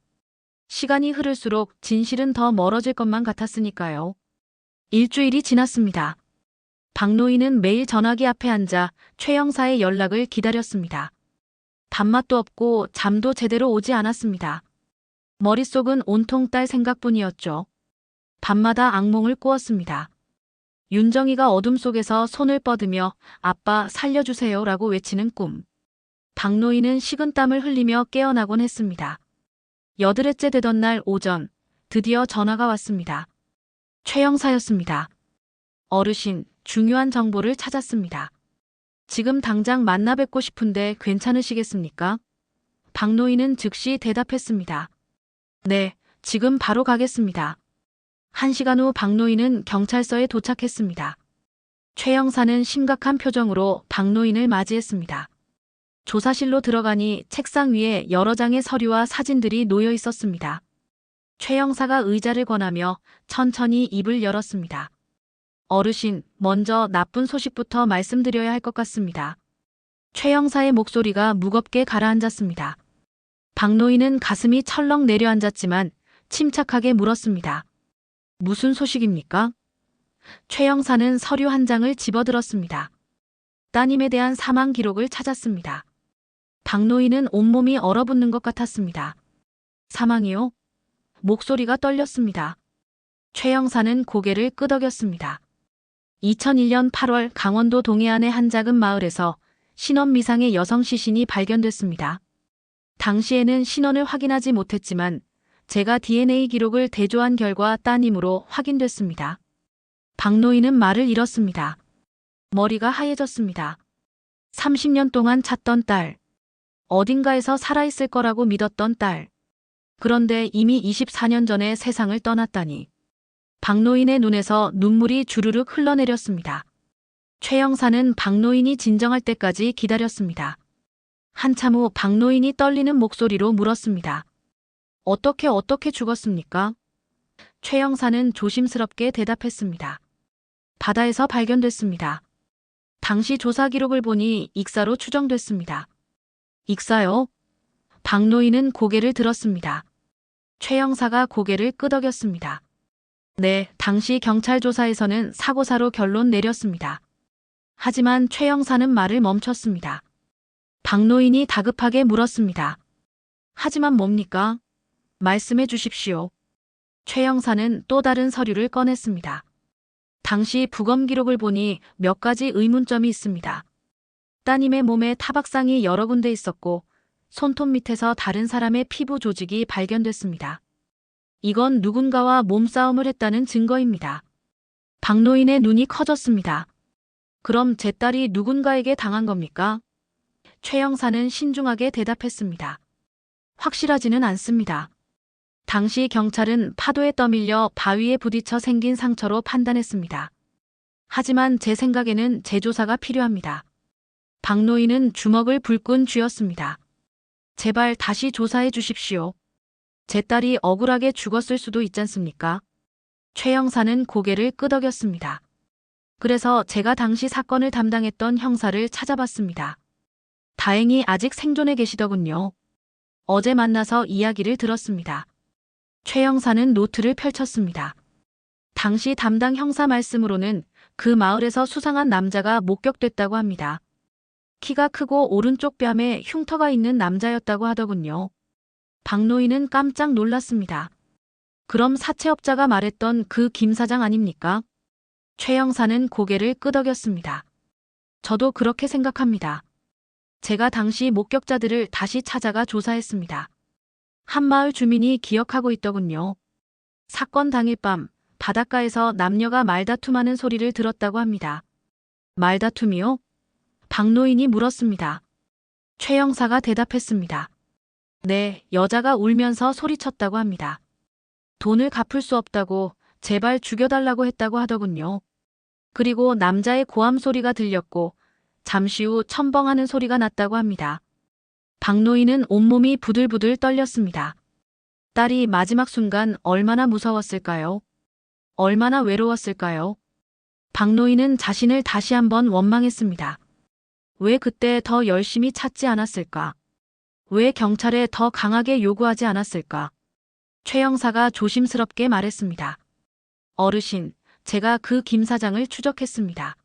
시간이 흐를수록 진실은 더 멀어질 것만 같았으니까요. 일주일이 지났습니다. 박노인은 매일 전화기 앞에 앉아 최 형사의 연락을 기다렸습니다. 밥맛도 없고 잠도 제대로 오지 않았습니다. 머릿속은 온통 딸 생각뿐이었죠. 밤마다 악몽을 꾸었습니다. 윤정이가 어둠 속에서 손을 뻗으며 아빠 살려주세요 라고 외치는 꿈. 박노인은 식은땀을 흘리며 깨어나곤 했습니다. 8회째 되던 날 오전 드디어 전화가 왔습니다. 최 형사였습니다. 어르신, 중요한 정보를 찾았습니다. 지금 당장 만나 뵙고 싶은데 괜찮으시겠습니까? 박노인은 즉시 대답했습니다. 네, 지금 바로 가겠습니다. 1시간 후 박노인은 경찰서에 도착했습니다. 최 형사는 심각한 표정으로 박노인을 맞이했습니다. 조사실로 들어가니 책상 위에 여러 장의 서류와 사진들이 놓여 있었습니다. 최 형사가 의자를 권하며 천천히 입을 열었습니다. 어르신, 먼저 나쁜 소식부터 말씀드려야 할 것 같습니다. 최 형사의 목소리가 무겁게 가라앉았습니다. 박노인은 가슴이 철렁 내려앉았지만 침착하게 물었습니다. 무슨 소식입니까? 최 형사는 서류 한 장을 집어들었습니다. 따님에 대한 사망 기록을 찾았습니다. 박 노인은 온몸이 얼어붙는 것 같았습니다. 사망이요? 목소리가 떨렸습니다. 최 형사는 고개를 끄덕였습니다. 2001년 8월 강원도 동해안의 한 작은 마을에서 신원 미상의 여성 시신이 발견됐습니다. 당시에는 신원을 확인하지 못했지만 제가 DNA 기록을 대조한 결과 따님으로 확인됐습니다. 박 노인은 말을 잃었습니다. 머리가 하얘졌습니다. 30년 동안 찾던 딸. 어딘가에서 살아있을 거라고 믿었던 딸. 그런데 이미 24년 전에 세상을 떠났다니. 박 노인의 눈에서 눈물이 주르륵 흘러내렸습니다. 최 형사는 박 노인이 진정할 때까지 기다렸습니다. 한참 후 박 노인이 떨리는 목소리로 물었습니다. 어떻게 죽었습니까? 최 형사는 조심스럽게 대답했습니다. 바다에서 발견됐습니다. 당시 조사 기록을 보니 익사로 추정됐습니다. 익사요? 박 노인은 고개를 들었습니다. 최 형사가 고개를 끄덕였습니다. 네, 당시 경찰 조사에서는 사고사로 결론 내렸습니다. 하지만 최 형사는 말을 멈췄습니다. 박 노인이 다급하게 물었습니다. 하지만 뭡니까? 말씀해 주십시오. 최 형사는 또 다른 서류를 꺼냈습니다. 당시 부검 기록을 보니 몇 가지 의문점이 있습니다. 따님의 몸에 타박상이 여러 군데 있었고 손톱 밑에서 다른 사람의 피부 조직이 발견됐습니다. 이건 누군가와 몸싸움을 했다는 증거입니다. 박 노인의 눈이 커졌습니다. 그럼 제 딸이 누군가에게 당한 겁니까? 최 형사는 신중하게 대답했습니다. 확실하지는 않습니다. 당시 경찰은 파도에 떠밀려 바위에 부딪혀 생긴 상처로 판단했습니다. 하지만 제 생각에는 재조사가 필요합니다. 박 노인은 주먹을 불끈 쥐었습니다. 제발 다시 조사해 주십시오. 제 딸이 억울하게 죽었을 수도 있지 않습니까? 최 형사는 고개를 끄덕였습니다. 그래서 제가 당시 사건을 담당했던 형사를 찾아봤습니다. 다행히 아직 생존해 계시더군요. 어제 만나서 이야기를 들었습니다. 최 형사는 노트를 펼쳤습니다. 당시 담당 형사 말씀으로는 그 마을에서 수상한 남자가 목격됐다고 합니다. 키가 크고 오른쪽 뺨에 흉터가 있는 남자였다고 하더군요. 박 노인은 깜짝 놀랐습니다. 그럼 사채업자가 말했던 그 김 사장 아닙니까? 최 형사는 고개를 끄덕였습니다. 저도 그렇게 생각합니다. 제가 당시 목격자들을 다시 찾아가 조사했습니다. 한 마을 주민이 기억하고 있더군요. 사건 당일 밤 바닷가에서 남녀가 말다툼하는 소리를 들었다고 합니다. 말다툼이요? 박 노인이 물었습니다. 최 형사가 대답했습니다. 네, 여자가 울면서 소리쳤다고 합니다. 돈을 갚을 수 없다고 제발 죽여달라고 했다고 하더군요. 그리고 남자의 고함 소리가 들렸고 잠시 후 첨벙하는 소리가 났다고 합니다. 박 노인은 온몸이 부들부들 떨렸습니다. 딸이 마지막 순간 얼마나 무서웠을까요? 얼마나 외로웠을까요? 박 노인은 자신을 다시 한번 원망했습니다. 왜 그때 더 열심히 찾지 않았을까? 왜 경찰에 더 강하게 요구하지 않았을까? 최 형사가 조심스럽게 말했습니다. 어르신, 제가 그 김 사장을 추적했습니다.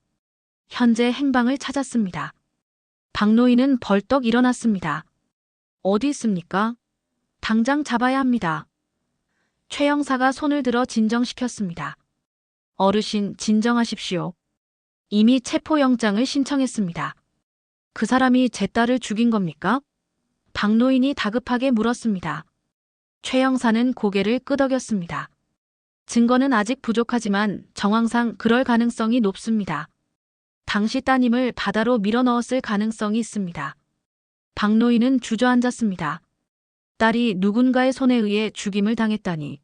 현재 행방을 찾았습니다. 박 노인은 벌떡 일어났습니다. 어디 있습니까? 당장 잡아야 합니다. 최 형사가 손을 들어 진정시켰습니다. 어르신, 진정하십시오. 이미 체포영장을 신청했습니다. 그 사람이 제 딸을 죽인 겁니까? 박 노인이 다급하게 물었습니다. 최 형사는 고개를 끄덕였습니다. 증거는 아직 부족하지만 정황상 그럴 가능성이 높습니다. 당시 따님을 바다로 밀어넣었을 가능성이 있습니다. 박 노인은 주저앉았습니다. 딸이 누군가의 손에 의해 죽임을 당했다니.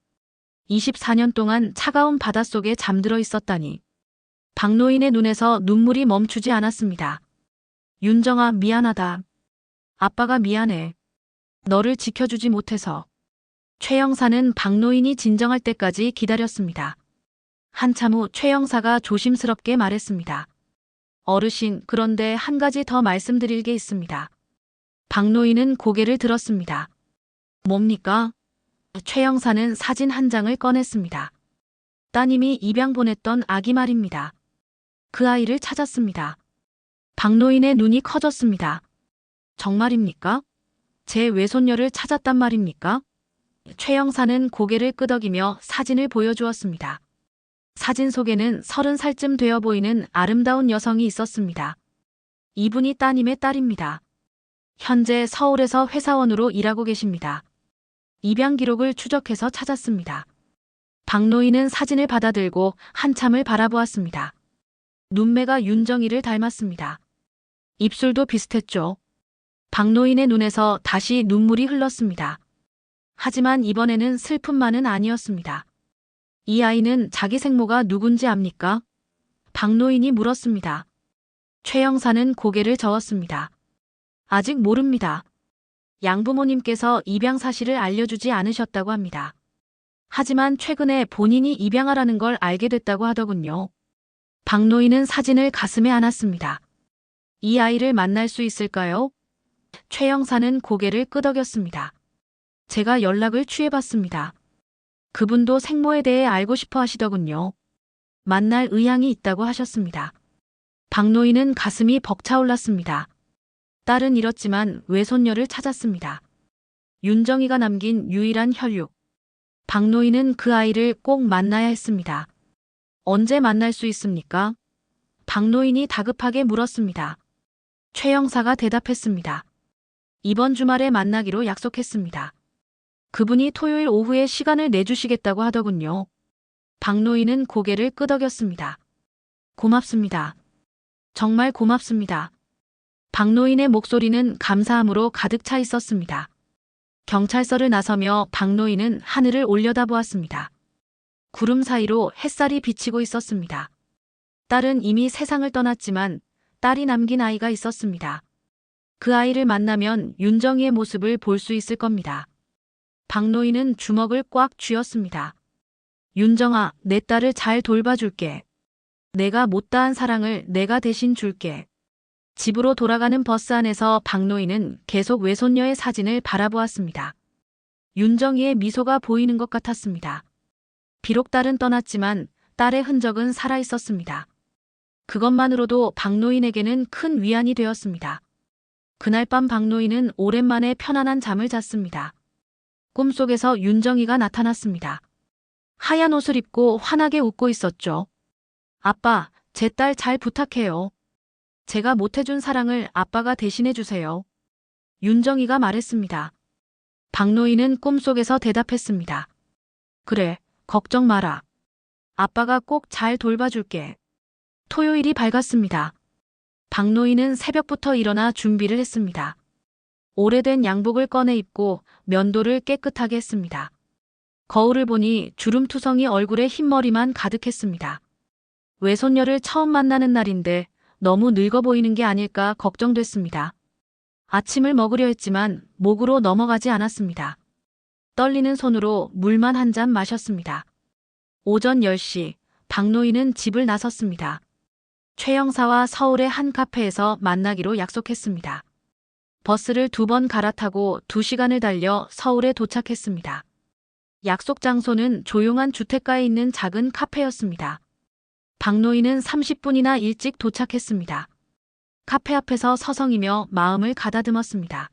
24년 동안 차가운 바닷속에 잠들어 있었다니. 박 노인의 눈에서 눈물이 멈추지 않았습니다. 윤정아, 미안하다. 아빠가 미안해. 너를 지켜주지 못해서. 최 형사는 박 노인이 진정할 때까지 기다렸습니다. 한참 후 최 형사가 조심스럽게 말했습니다. 어르신, 그런데 한 가지 더 말씀드릴 게 있습니다. 박 노인은 고개를 들었습니다. 뭡니까? 최 형사는 사진 한 장을 꺼냈습니다. 따님이 입양 보냈던 아기 말입니다. 그 아이를 찾았습니다. 박노인의 눈이 커졌습니다. 정말입니까? 제 외손녀를 찾았단 말입니까? 최 형사는 고개를 끄덕이며 사진을 보여주었습니다. 사진 속에는 30살쯤 되어 보이는 아름다운 여성이 있었습니다. 이분이 따님의 딸입니다. 현재 서울에서 회사원으로 일하고 계십니다. 입양 기록을 추적해서 찾았습니다. 박노인은 사진을 받아들고 한참을 바라보았습니다. 눈매가 윤정이를 닮았습니다. 입술도 비슷했죠. 박노인의 눈에서 다시 눈물이 흘렀습니다. 하지만 이번에는 슬픔만은 아니었습니다. 이 아이는 자기 생모가 누군지 압니까? 박노인이 물었습니다. 최 형사는 고개를 저었습니다. 아직 모릅니다. 양부모님께서 입양 사실을 알려주지 않으셨다고 합니다. 하지만 최근에 본인이 입양하라는 걸 알게 됐다고 하더군요. 박노인은 사진을 가슴에 안았습니다. 이 아이를 만날 수 있을까요? 최 형사는 고개를 끄덕였습니다. 제가 연락을 취해봤습니다. 그분도 생모에 대해 알고 싶어 하시더군요. 만날 의향이 있다고 하셨습니다. 박노인은 가슴이 벅차올랐습니다. 딸은 잃었지만 외손녀를 찾았습니다. 윤정이가 남긴 유일한 혈육. 박노인은 그 아이를 꼭 만나야 했습니다. 언제 만날 수 있습니까? 박노인이 다급하게 물었습니다. 최 형사가 대답했습니다. 이번 주말에 만나기로 약속했습니다. 그분이 토요일 오후에 시간을 내주시겠다고 하더군요. 박노인은 고개를 끄덕였습니다. 고맙습니다. 정말 고맙습니다. 박노인의 목소리는 감사함으로 가득 차 있었습니다. 경찰서를 나서며 박노인은 하늘을 올려다보았습니다. 구름 사이로 햇살이 비치고 있었습니다. 딸은 이미 세상을 떠났지만 딸이 남긴 아이가 있었습니다. 그 아이를 만나면 윤정이의 모습을 볼 수 있을 겁니다. 박노인은 주먹을 꽉 쥐었습니다. 윤정아, 내 딸을 잘 돌봐줄게. 내가 못다한 사랑을 내가 대신 줄게. 집으로 돌아가는 버스 안에서 박노인은 계속 외손녀의 사진을 바라보았습니다. 윤정이의 미소가 보이는 것 같았습니다. 비록 딸은 떠났지만 딸의 흔적은 살아있었습니다. 그것만으로도 박노인에게는 큰 위안이 되었습니다. 그날 밤 박노인은 오랜만에 편안한 잠을 잤습니다. 꿈속에서 윤정이가 나타났습니다. 하얀 옷을 입고 환하게 웃고 있었죠. 아빠, 제 딸 잘 부탁해요. 제가 못해준 사랑을 아빠가 대신해주세요. 윤정이가 말했습니다. 박노인은 꿈속에서 대답했습니다. 그래, 걱정 마라. 아빠가 꼭 잘 돌봐줄게. 토요일이 밝았습니다. 박노인은 새벽부터 일어나 준비를 했습니다. 오래된 양복을 꺼내 입고 면도를 깨끗하게 했습니다. 거울을 보니 주름투성이 얼굴에 흰머리만 가득했습니다. 외손녀를 처음 만나는 날인데 너무 늙어 보이는 게 아닐까 걱정됐습니다. 아침을 먹으려 했지만 목으로 넘어가지 않았습니다. 떨리는 손으로 물만 한 잔 마셨습니다. 오전 10시, 박노인은 집을 나섰습니다. 최 형사와 서울의 한 카페에서 만나기로 약속했습니다. 버스를 2번 갈아타고 2시간을 달려 서울에 도착했습니다. 약속 장소는 조용한 주택가에 있는 작은 카페였습니다. 박노인은 30분이나 일찍 도착했습니다. 카페 앞에서 서성이며 마음을 가다듬었습니다.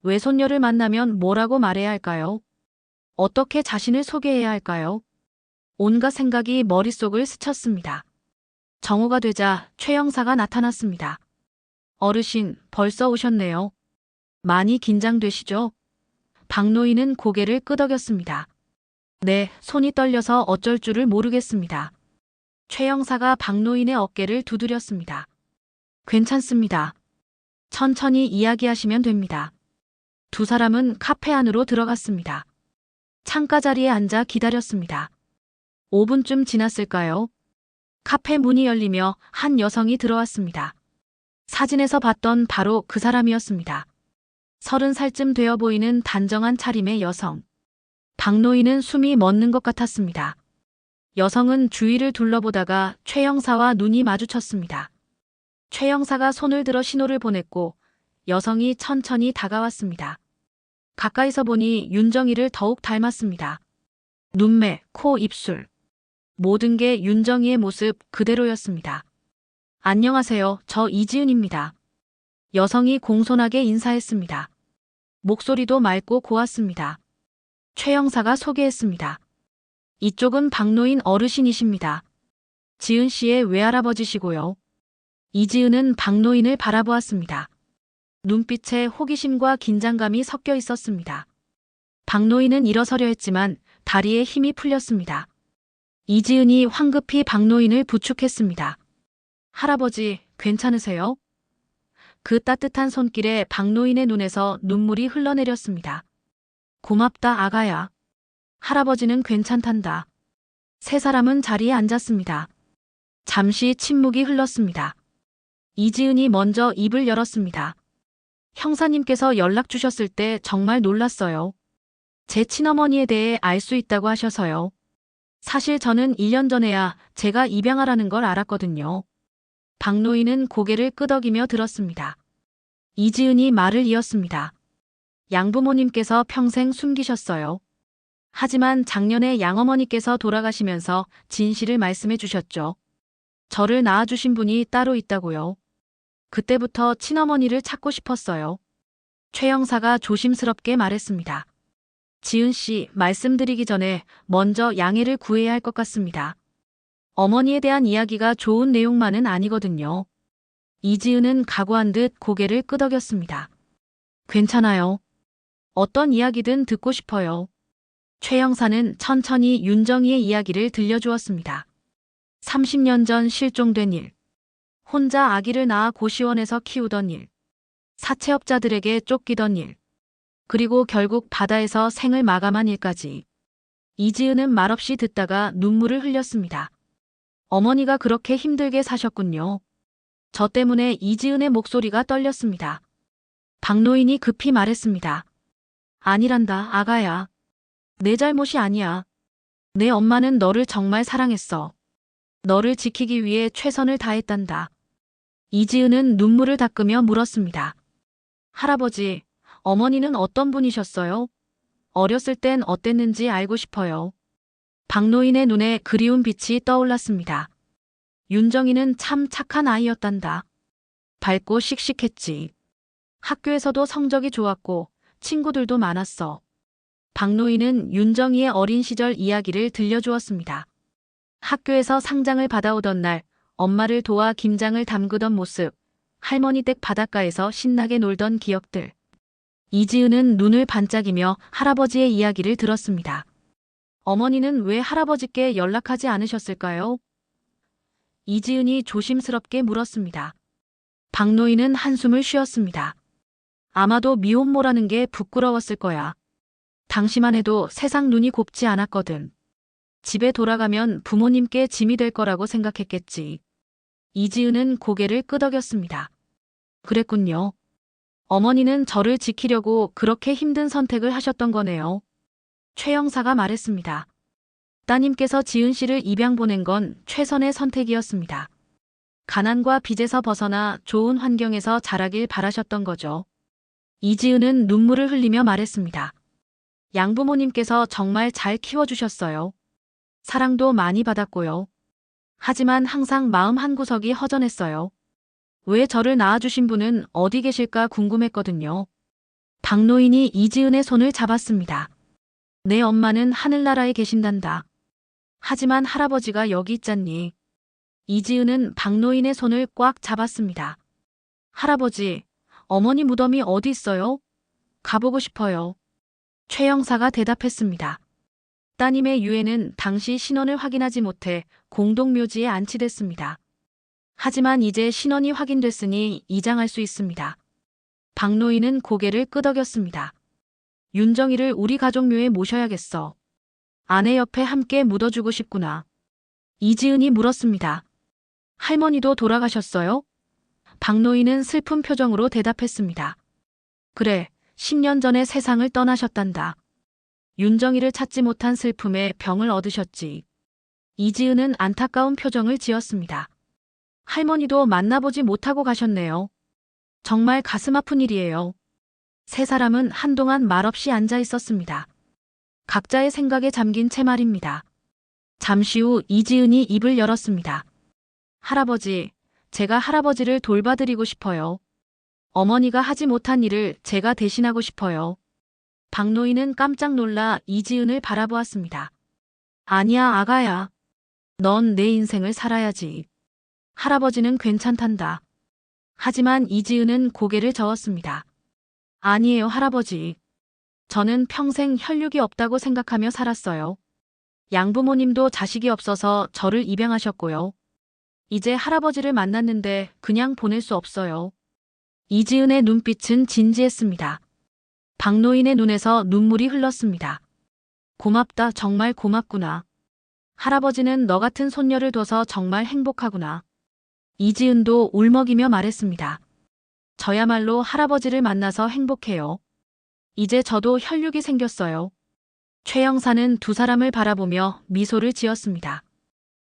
외손녀를 만나면 뭐라고 말해야 할까요? 어떻게 자신을 소개해야 할까요? 온갖 생각이 머릿속을 스쳤습니다. 정오가 되자 최 형사가 나타났습니다. 어르신, 벌써 오셨네요. 많이 긴장되시죠? 박노인은 고개를 끄덕였습니다. 네, 손이 떨려서 어쩔 줄을 모르겠습니다. 최 형사가 박노인의 어깨를 두드렸습니다. 괜찮습니다. 천천히 이야기하시면 됩니다. 두 사람은 카페 안으로 들어갔습니다. 창가 자리에 앉아 기다렸습니다. 5분쯤 지났을까요? 카페 문이 열리며 한 여성이 들어왔습니다. 사진에서 봤던 바로 그 사람이었습니다. 30살쯤 되어 보이는 단정한 차림의 여성. 박노인은 숨이 멎는 것 같았습니다. 여성은 주위를 둘러보다가 최 형사와 눈이 마주쳤습니다. 최 형사가 손을 들어 신호를 보냈고 여성이 천천히 다가왔습니다. 가까이서 보니 윤정이를 더욱 닮았습니다. 눈매, 코, 입술. 모든 게 윤정이의 모습 그대로였습니다. 안녕하세요. 저 이지은입니다. 여성이 공손하게 인사했습니다. 목소리도 맑고 고왔습니다. 최 형사가 소개했습니다. 이쪽은 박노인 어르신이십니다. 지은 씨의 외할아버지시고요. 이지은은 박노인을 바라보았습니다. 눈빛에 호기심과 긴장감이 섞여 있었습니다. 박노인은 일어서려 했지만 다리에 힘이 풀렸습니다. 이지은이 황급히 박노인을 부축했습니다. 할아버지, 괜찮으세요? 그 따뜻한 손길에 박노인의 눈에서 눈물이 흘러내렸습니다. 고맙다, 아가야. 할아버지는 괜찮단다. 세 사람은 자리에 앉았습니다. 잠시 침묵이 흘렀습니다. 이지은이 먼저 입을 열었습니다. 형사님께서 연락 주셨을 때 정말 놀랐어요. 제 친어머니에 대해 알 수 있다고 하셔서요. 사실 저는 1년 전에야 제가 입양하라는 걸 알았거든요. 박노인은 고개를 끄덕이며 들었습니다. 이지은이 말을 이었습니다. 양부모님께서 평생 숨기셨어요. 하지만 작년에 양어머니께서 돌아가시면서 진실을 말씀해 주셨죠. 저를 낳아주신 분이 따로 있다고요. 그때부터 친어머니를 찾고 싶었어요. 최 형사가 조심스럽게 말했습니다. 지은 씨, 말씀드리기 전에 먼저 양해를 구해야 할 것 같습니다. 어머니에 대한 이야기가 좋은 내용만은 아니거든요. 이지은은 각오한 듯 고개를 끄덕였습니다. 괜찮아요. 어떤 이야기든 듣고 싶어요. 최 형사는 천천히 윤정이의 이야기를 들려주었습니다. 30년 전 실종된 일, 혼자 아기를 낳아 고시원에서 키우던 일, 사채업자들에게 쫓기던 일, 그리고 결국 바다에서 생을 마감한 일까지. 이지은은 말없이 듣다가 눈물을 흘렸습니다. 어머니가 그렇게 힘들게 사셨군요. 저 때문에 이지은의 목소리가 떨렸습니다. 박노인이 급히 말했습니다. 아니란다, 아가야. 내 잘못이 아니야. 내 엄마는 너를 정말 사랑했어. 너를 지키기 위해 최선을 다했단다. 이지은은 눈물을 닦으며 물었습니다. 할아버지, 어머니는 어떤 분이셨어요? 어렸을 땐 어땠는지 알고 싶어요. 박노인의 눈에 그리운 빛이 떠올랐습니다. 윤정이는 참 착한 아이였단다. 밝고 씩씩했지. 학교에서도 성적이 좋았고 친구들도 많았어. 박노인은 윤정이의 어린 시절 이야기를 들려주었습니다. 학교에서 상장을 받아오던 날 엄마를 도와 김장을 담그던 모습, 할머니 댁 바닷가에서 신나게 놀던 기억들. 이지은은 눈을 반짝이며 할아버지의 이야기를 들었습니다. 어머니는 왜 할아버지께 연락하지 않으셨을까요? 이지은이 조심스럽게 물었습니다. 박노인은 한숨을 쉬었습니다. 아마도 미혼모라는 게 부끄러웠을 거야. 당시만 해도 세상 눈이 곱지 않았거든. 집에 돌아가면 부모님께 짐이 될 거라고 생각했겠지. 이지은은 고개를 끄덕였습니다. 그랬군요. 어머니는 저를 지키려고 그렇게 힘든 선택을 하셨던 거네요. 최 형사가 말했습니다. 따님께서 지은 씨를 입양 보낸 건 최선의 선택이었습니다. 가난과 빚에서 벗어나 좋은 환경에서 자라길 바라셨던 거죠. 이지은은 눈물을 흘리며 말했습니다. 양부모님께서 정말 잘 키워주셨어요. 사랑도 많이 받았고요. 하지만 항상 마음 한구석이 허전했어요. 왜 저를 낳아주신 분은 어디 계실까 궁금했거든요. 박노인이 이지은의 손을 잡았습니다. 내 엄마는 하늘나라에 계신단다. 하지만 할아버지가 여기 있잖니. 이지은은 박노인의 손을 꽉 잡았습니다. 할아버지, 어머니 무덤이 어디 있어요? 가보고 싶어요. 최 형사가 대답했습니다. 따님의 유해는 당시 신원을 확인하지 못해 공동묘지에 안치됐습니다. 하지만 이제 신원이 확인됐으니 이장할 수 있습니다. 박노인은 고개를 끄덕였습니다. 윤정이를 우리 가족묘에 모셔야겠어. 아내 옆에 함께 묻어주고 싶구나. 이지은이 물었습니다. 할머니도 돌아가셨어요? 박노인은 슬픈 표정으로 대답했습니다. 그래, 10년 전에 세상을 떠나셨단다. 윤정이를 찾지 못한 슬픔에 병을 얻으셨지. 이지은은 안타까운 표정을 지었습니다. 할머니도 만나보지 못하고 가셨네요. 정말 가슴 아픈 일이에요. 세 사람은 한동안 말없이 앉아 있었습니다. 각자의 생각에 잠긴 채 말입니다. 잠시 후 이지은이 입을 열었습니다. 할아버지, 제가 할아버지를 돌봐드리고 싶어요. 어머니가 하지 못한 일을 제가 대신하고 싶어요. 박노인은 깜짝 놀라 이지은을 바라보았습니다. 아니야, 아가야. 넌 내 인생을 살아야지. 할아버지는 괜찮단다. 하지만 이지은은 고개를 저었습니다. 아니에요, 할아버지. 저는 평생 혈육이 없다고 생각하며 살았어요. 양부모님도 자식이 없어서 저를 입양하셨고요. 이제 할아버지를 만났는데 그냥 보낼 수 없어요. 이지은의 눈빛은 진지했습니다. 박노인의 눈에서 눈물이 흘렀습니다. 고맙다, 정말 고맙구나. 할아버지는 너 같은 손녀를 둬서 정말 행복하구나. 이지은도 울먹이며 말했습니다. 저야말로 할아버지를 만나서 행복해요. 이제 저도 혈육이 생겼어요. 최 형사는 두 사람을 바라보며 미소를 지었습니다.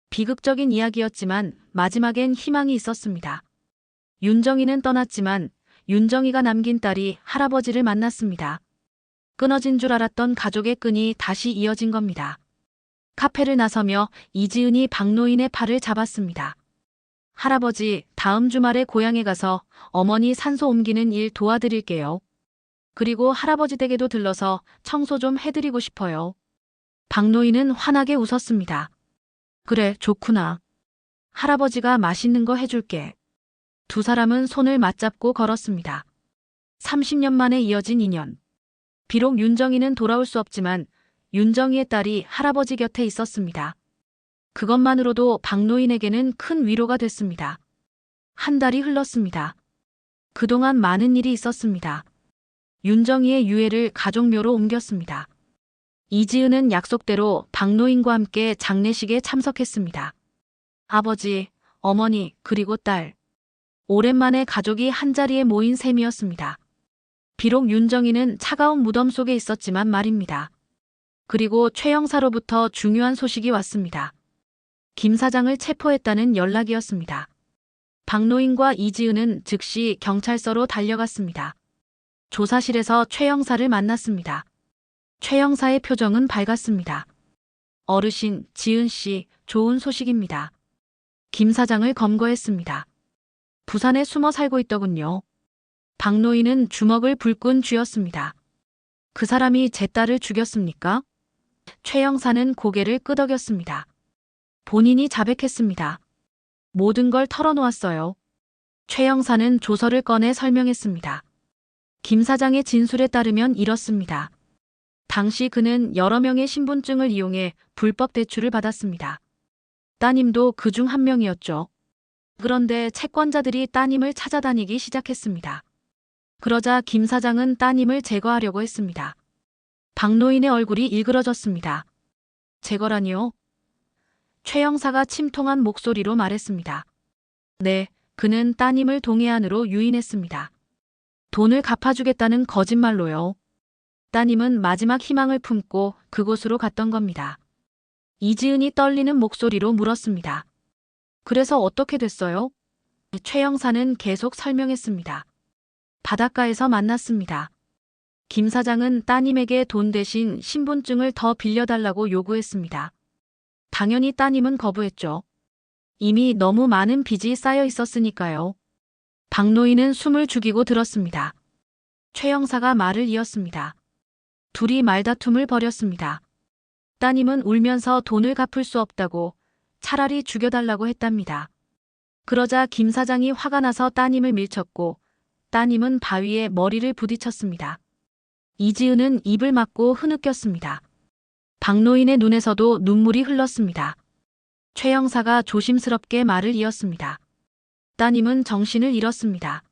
비극적인 이야기였지만 마지막엔 희망이 있었습니다. 윤정이는 떠났지만 윤정이가 남긴 딸이 할아버지를 만났습니다. 끊어진 줄 알았던 가족의 끈이 다시 이어진 겁니다. 카페를 나서며 이지은이 박노인의 팔을 잡았습니다. 할아버지, 다음 주말에 고향에 가서 어머니 산소 옮기는 일 도와드릴게요. 그리고 할아버지 댁에도 들러서 청소 좀 해드리고 싶어요. 박노인은 환하게 웃었습니다. 그래, 좋구나. 할아버지가 맛있는 거 해줄게. 두 사람은 손을 맞잡고 걸었습니다. 30년 만에 이어진 인연. 비록 윤정이는 돌아올 수 없지만 윤정이의 딸이 할아버지 곁에 있었습니다. 그것만으로도 박노인에게는 큰 위로가 됐습니다. 한 달이 흘렀습니다. 그동안 많은 일이 있었습니다. 윤정이의 유해를 가족묘로 옮겼습니다. 이지은은 약속대로 박노인과 함께 장례식에 참석했습니다. 아버지, 어머니, 그리고 딸. 오랜만에 가족이 한자리에 모인 셈이었습니다. 비록 윤정이는 차가운 무덤 속에 있었지만 말입니다. 그리고 최 형사로부터 중요한 소식이 왔습니다. 김 사장을 체포했다는 연락이었습니다. 박노인과 이지은은 즉시 경찰서로 달려갔습니다. 조사실에서 최 형사를 만났습니다. 최 형사의 표정은 밝았습니다. 어르신, 지은 씨, 좋은 소식입니다. 김 사장을 검거했습니다. 부산에 숨어 살고 있더군요. 박노인은 주먹을 불끈 쥐었습니다. 그 사람이 제 딸을 죽였습니까? 최 형사는 고개를 끄덕였습니다. 본인이 자백했습니다. 모든 걸 털어놓았어요. 최 형사는 조서를 꺼내 설명했습니다. 김 사장의 진술에 따르면 이렇습니다. 당시 그는 여러 명의 신분증을 이용해 불법 대출을 받았습니다. 따님도 그 중 한 명이었죠. 그런데 채권자들이 따님을 찾아다니기 시작했습니다. 그러자 김 사장은 따님을 제거하려고 했습니다. 박노인의 얼굴이 일그러졌습니다. 제거라니요? 최 형사가 침통한 목소리로 말했습니다. 네, 그는 따님을 동해안으로 유인했습니다. 돈을 갚아주겠다는 거짓말로요. 따님은 마지막 희망을 품고 그곳으로 갔던 겁니다. 이지은이 떨리는 목소리로 물었습니다. 그래서 어떻게 됐어요? 최 형사는 계속 설명했습니다. 바닷가에서 만났습니다. 김 사장은 따님에게 돈 대신 신분증을 더 빌려달라고 요구했습니다. 당연히 따님은 거부했죠. 이미 너무 많은 빚이 쌓여 있었으니까요. 박노인은 숨을 죽이고 들었습니다. 최 형사가 말을 이었습니다. 둘이 말다툼을 벌였습니다. 따님은 울면서 돈을 갚을 수 없다고 차라리 죽여달라고 했답니다. 그러자 김 사장이 화가 나서 따님을 밀쳤고 따님은 바위에 머리를 부딪혔습니다. 이지은은 입을 막고 흐느꼈습니다. 박노인의 눈에서도 눈물이 흘렀습니다. 최 형사가 조심스럽게 말을 이었습니다. 따님은 정신을 잃었습니다.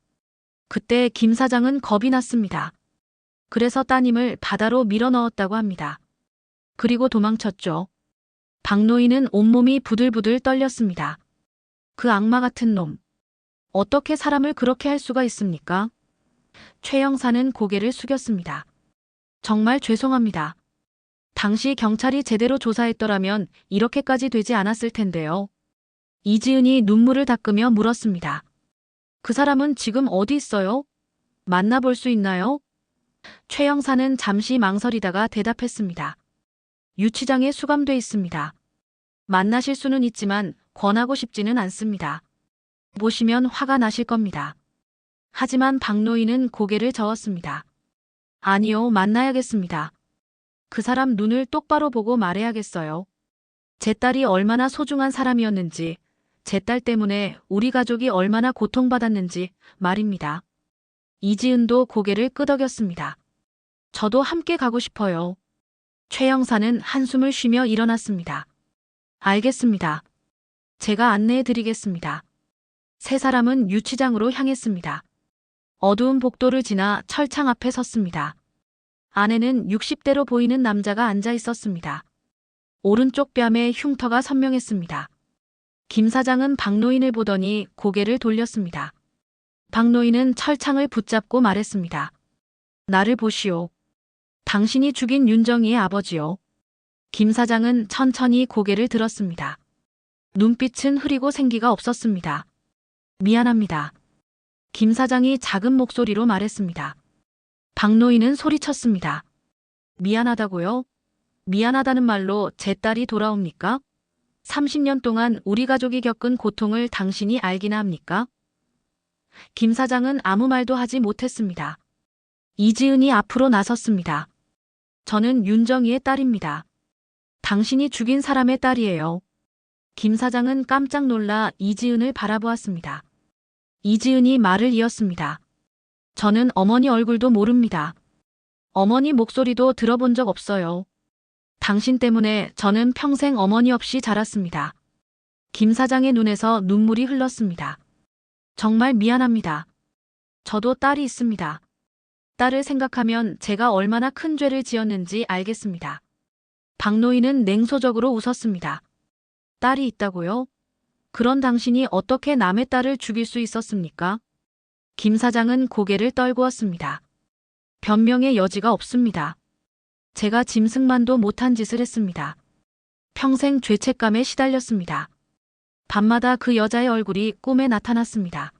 그때 김 사장은 겁이 났습니다. 그래서 따님을 바다로 밀어넣었다고 합니다. 그리고 도망쳤죠. 박노인은 온몸이 부들부들 떨렸습니다. 그 악마 같은 놈. 어떻게 사람을 그렇게 할 수가 있습니까? 최 형사는 고개를 숙였습니다. 정말 죄송합니다. 당시 경찰이 제대로 조사했더라면 이렇게까지 되지 않았을 텐데요. 이지은이 눈물을 닦으며 물었습니다. 그 사람은 지금 어디 있어요? 만나볼 수 있나요? 최 형사는 잠시 망설이다가 대답했습니다. 유치장에 수감돼 있습니다. 만나실 수는 있지만 권하고 싶지는 않습니다. 보시면 화가 나실 겁니다. 하지만 박노인은 고개를 저었습니다. 아니요, 만나야겠습니다. 그 사람 눈을 똑바로 보고 말해야겠어요. 제 딸이 얼마나 소중한 사람이었는지, 제 딸 때문에 우리 가족이 얼마나 고통받았는지 말입니다. 이지은도 고개를 끄덕였습니다. 저도 함께 가고 싶어요. 최 형사는 한숨을 쉬며 일어났습니다. 알겠습니다. 제가 안내해 드리겠습니다. 세 사람은 유치장으로 향했습니다. 어두운 복도를 지나 철창 앞에 섰습니다. 안에는 60대로 보이는 남자가 앉아 있었습니다. 오른쪽 뺨에 흉터가 선명했습니다. 김 사장은 박노인을 보더니 고개를 돌렸습니다. 박노인은 철창을 붙잡고 말했습니다. 나를 보시오. 당신이 죽인 윤정이의 아버지요. 김 사장은 천천히 고개를 들었습니다. 눈빛은 흐리고 생기가 없었습니다. 미안합니다. 김 사장이 작은 목소리로 말했습니다. 박노인은 소리쳤습니다. 미안하다고요? 미안하다는 말로 제 딸이 돌아옵니까? 30년 동안 우리 가족이 겪은 고통을 당신이 알기나 합니까? 김 사장은 아무 말도 하지 못했습니다. 이지은이 앞으로 나섰습니다. 저는 윤정이의 딸입니다. 당신이 죽인 사람의 딸이에요. 김 사장은 깜짝 놀라 이지은을 바라보았습니다. 이지은이 말을 이었습니다. 저는 어머니 얼굴도 모릅니다. 어머니 목소리도 들어본 적 없어요. 당신 때문에 저는 평생 어머니 없이 자랐습니다. 김 사장의 눈에서 눈물이 흘렀습니다. 정말 미안합니다. 저도 딸이 있습니다. 딸을 생각하면 제가 얼마나 큰 죄를 지었는지 알겠습니다. 박노인은 냉소적으로 웃었습니다. 딸이 있다고요? 그런 당신이 어떻게 남의 딸을 죽일 수 있었습니까? 김 사장은 고개를 떨구었습니다. 변명의 여지가 없습니다. 제가 짐승만도 못한 짓을 했습니다. 평생 죄책감에 시달렸습니다. 밤마다 그 여자의 얼굴이 꿈에 나타났습니다.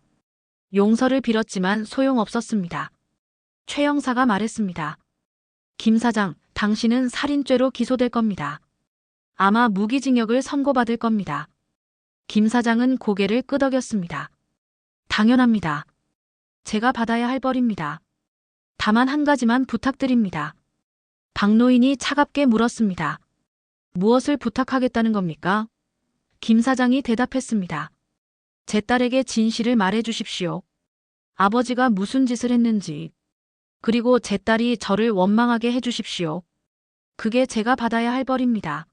용서를 빌었지만 소용없었습니다. 최 형사가 말했습니다. 김 사장, 당신은 살인죄로 기소될 겁니다. 아마 무기징역을 선고받을 겁니다. 김 사장은 고개를 끄덕였습니다. 당연합니다. 제가 받아야 할 벌입니다. 다만 한 가지만 부탁드립니다. 박노인이 차갑게 물었습니다. 무엇을 부탁하겠다는 겁니까? 김 사장이 대답했습니다. 제 딸에게 진실을 말해 주십시오. 아버지가 무슨 짓을 했는지, 그리고 제 딸이 저를 원망하게 해 주십시오. 그게 제가 받아야 할 벌입니다.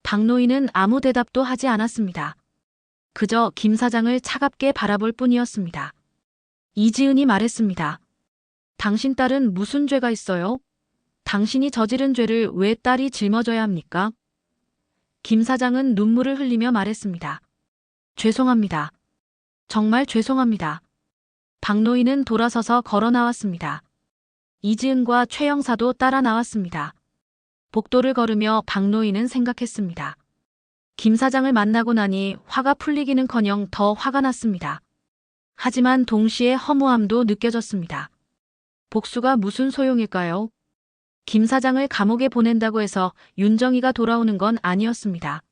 박노인은 아무 대답도 하지 않았습니다. 그저 김 사장을 차갑게 바라볼 뿐이었습니다. 이지은이 말했습니다. 당신 딸은 무슨 죄가 있어요? 당신이 저지른 죄를 왜 딸이 짊어져야 합니까? 김 사장은 눈물을 흘리며 말했습니다. 죄송합니다. 정말 죄송합니다. 박노인은 돌아서서 걸어 나왔습니다. 이지은과 최 형사도 따라 나왔습니다. 복도를 걸으며 박노인은 생각했습니다. 김 사장을 만나고 나니 화가 풀리기는커녕 더 화가 났습니다. 하지만 동시에 허무함도 느껴졌습니다. 복수가 무슨 소용일까요? 김 사장을 감옥에 보낸다고 해서 윤정이가 돌아오는 건 아니었습니다.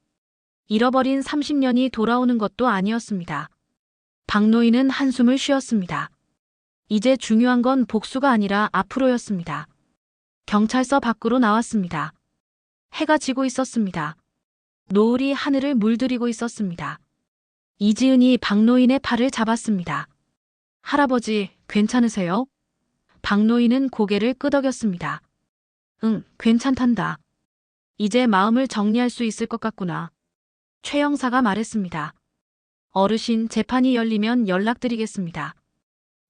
잃어버린 30년이 돌아오는 것도 아니었습니다. 박노인은 한숨을 쉬었습니다. 이제 중요한 건 복수가 아니라 앞으로였습니다. 경찰서 밖으로 나왔습니다. 해가 지고 있었습니다. 노을이 하늘을 물들이고 있었습니다. 이지은이 박노인의 팔을 잡았습니다. 할아버지, 괜찮으세요? 박노인은 고개를 끄덕였습니다. 응, 괜찮단다. 이제 마음을 정리할 수 있을 것 같구나. 최 형사가 말했습니다. 어르신, 재판이 열리면 연락드리겠습니다.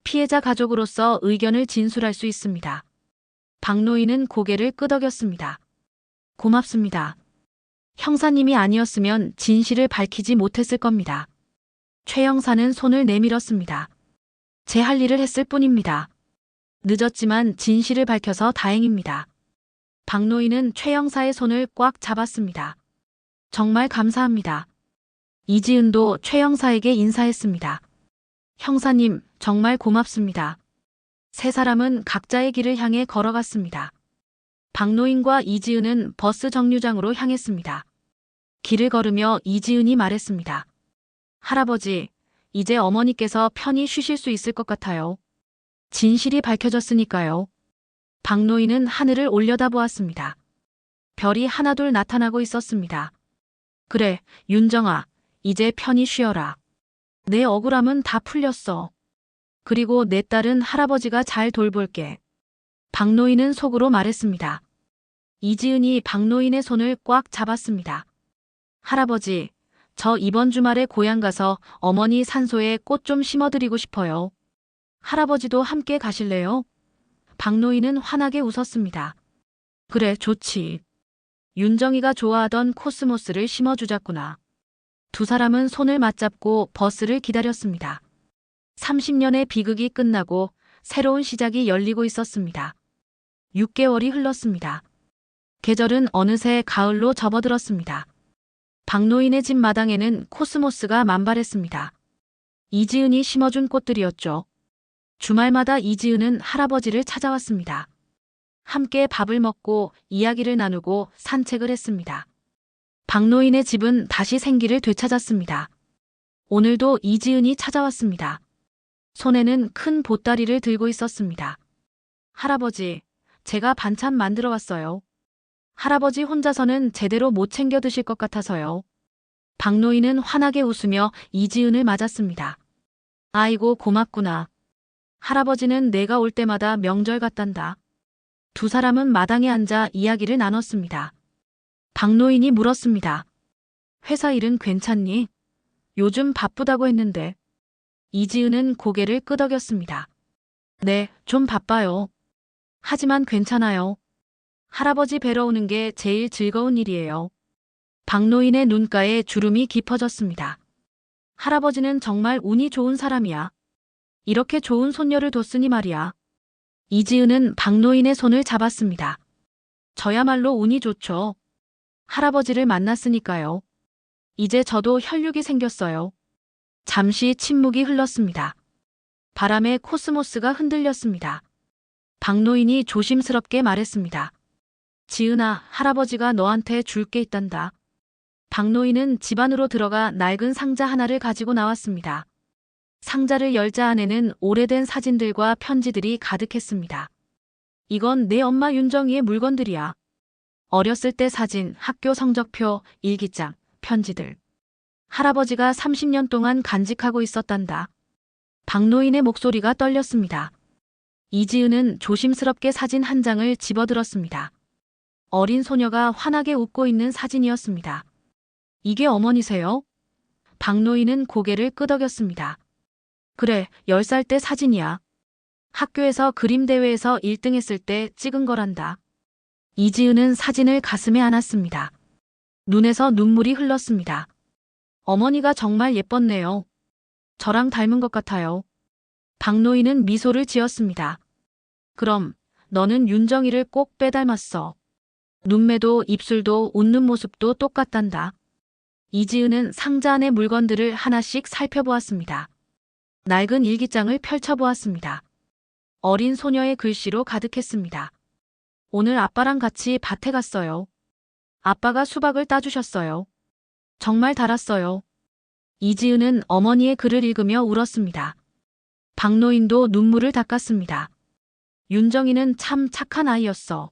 피해자 가족으로서 의견을 진술할 수 있습니다. 박노인은 고개를 끄덕였습니다. 고맙습니다. 형사님이 아니었으면 진실을 밝히지 못했을 겁니다. 최 형사는 손을 내밀었습니다. 제 할 일을 했을 뿐입니다. 늦었지만 진실을 밝혀서 다행입니다. 박노인은 최 형사의 손을 꽉 잡았습니다. 정말 감사합니다. 이지은도 최 형사에게 인사했습니다. 형사님, 정말 고맙습니다. 세 사람은 각자의 길을 향해 걸어갔습니다. 박노인과 이지은은 버스 정류장으로 향했습니다. 길을 걸으며 이지은이 말했습니다. 할아버지, 이제 어머니께서 편히 쉬실 수 있을 것 같아요. 진실이 밝혀졌으니까요. 박노인은 하늘을 올려다보았습니다. 별이 하나둘 나타나고 있었습니다. 그래, 윤정아, 이제 편히 쉬어라. 내 억울함은 다 풀렸어. 그리고 내 딸은 할아버지가 잘 돌볼게. 박노인은 속으로 말했습니다. 이지은이 박노인의 손을 꽉 잡았습니다. 할아버지, 저 이번 주말에 고향 가서 어머니 산소에 꽃 좀 심어드리고 싶어요. 할아버지도 함께 가실래요? 박노인은 환하게 웃었습니다. 그래, 좋지. 윤정이가 좋아하던 코스모스를 심어주자꾸나. 두 사람은 손을 맞잡고 버스를 기다렸습니다. 30년의 비극이 끝나고 새로운 시작이 열리고 있었습니다. 6개월이 흘렀습니다. 계절은 어느새 가을로 접어들었습니다. 박노인의 집 마당에는 코스모스가 만발했습니다. 이지은이 심어준 꽃들이었죠. 주말마다 이지은은 할아버지를 찾아왔습니다. 함께 밥을 먹고 이야기를 나누고 산책을 했습니다. 박노인의 집은 다시 생기를 되찾았습니다. 오늘도 이지은이 찾아왔습니다. 손에는 큰 보따리를 들고 있었습니다. 할아버지, 제가 반찬 만들어 왔어요. 할아버지 혼자서는 제대로 못 챙겨 드실 것 같아서요. 박노인은 환하게 웃으며 이지은을 맞았습니다. 아이고, 고맙구나. 할아버지는 내가 올 때마다 명절 같단다. 두 사람은 마당에 앉아 이야기를 나눴습니다. 박노인이 물었습니다. 회사 일은 괜찮니? 요즘 바쁘다고 했는데. 이지은은 고개를 끄덕였습니다. 네, 좀 바빠요. 하지만 괜찮아요. 할아버지 뵈러 오는 게 제일 즐거운 일이에요. 박노인의 눈가에 주름이 깊어졌습니다. 할아버지는 정말 운이 좋은 사람이야. 이렇게 좋은 손녀를 뒀으니 말이야. 이지은은 박노인의 손을 잡았습니다. 저야말로 운이 좋죠. 할아버지를 만났으니까요. 이제 저도 혈육이 생겼어요. 잠시 침묵이 흘렀습니다. 바람에 코스모스가 흔들렸습니다. 박노인이 조심스럽게 말했습니다. 지은아, 할아버지가 너한테 줄 게 있단다. 박노인은 집 안으로 들어가 낡은 상자 하나를 가지고 나왔습니다. 상자를 열자 안에는 오래된 사진들과 편지들이 가득했습니다. 이건 내 엄마 윤정이의 물건들이야. 어렸을 때 사진, 학교 성적표, 일기장, 편지들. 할아버지가 30년 동안 간직하고 있었단다. 박노인의 목소리가 떨렸습니다. 이지은은 조심스럽게 사진 한 장을 집어들었습니다. 어린 소녀가 환하게 웃고 있는 사진이었습니다. 이게 어머니세요? 박노인은 고개를 끄덕였습니다. 그래, 10살 때 사진이야. 학교에서 그림 대회에서 1등 했을 때 찍은 거란다. 이지은은 사진을 가슴에 안았습니다. 눈에서 눈물이 흘렀습니다. 어머니가 정말 예뻤네요. 저랑 닮은 것 같아요. 박노인은 미소를 지었습니다. 그럼 너는 윤정이를 꼭 빼닮았어. 눈매도 입술도 웃는 모습도 똑같단다. 이지은은 상자 안의 물건들을 하나씩 살펴보았습니다. 낡은 일기장을 펼쳐보았습니다. 어린 소녀의 글씨로 가득했습니다. 오늘 아빠랑 같이 밭에 갔어요. 아빠가 수박을 따주셨어요. 정말 달았어요. 이지은은 어머니의 글을 읽으며 울었습니다. 박노인도 눈물을 닦았습니다. 윤정이는 참 착한 아이였어.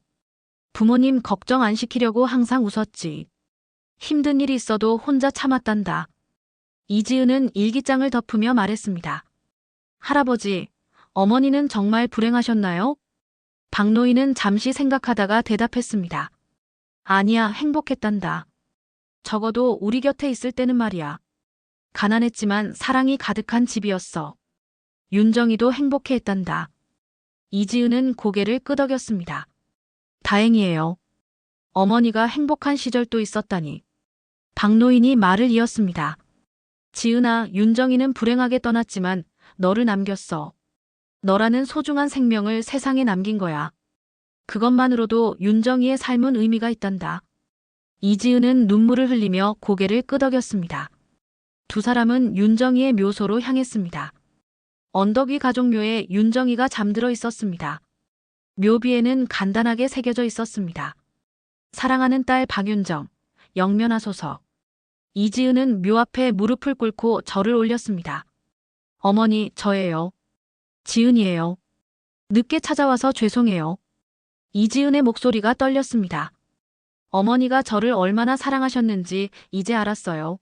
부모님 걱정 안 시키려고 항상 웃었지. 힘든 일이 있어도 혼자 참았단다. 이지은은 일기장을 덮으며 말했습니다. 할아버지, 어머니는 정말 불행하셨나요? 박노인은 잠시 생각하다가 대답했습니다. 아니야, 행복했단다. 적어도 우리 곁에 있을 때는 말이야. 가난했지만 사랑이 가득한 집이었어. 윤정이도 행복해했단다. 이지은은 고개를 끄덕였습니다. 다행이에요. 어머니가 행복한 시절도 있었다니. 박노인이 말을 이었습니다. 지은아, 윤정이는 불행하게 떠났지만 너를 남겼어. 너라는 소중한 생명을 세상에 남긴 거야. 그것만으로도 윤정이의 삶은 의미가 있단다. 이지은은 눈물을 흘리며 고개를 끄덕였습니다. 두 사람은 윤정이의 묘소로 향했습니다. 언덕 위 가족묘에 윤정이가 잠들어 있었습니다. 묘비에는 간단하게 새겨져 있었습니다. 사랑하는 딸 박윤정, 영면하소서. 이지은은 묘 앞에 무릎을 꿇고 절을 올렸습니다. 어머니, 저예요. 지은이에요. 늦게 찾아와서 죄송해요. 이지은의 목소리가 떨렸습니다. 어머니가 저를 얼마나 사랑하셨는지 이제 알았어요.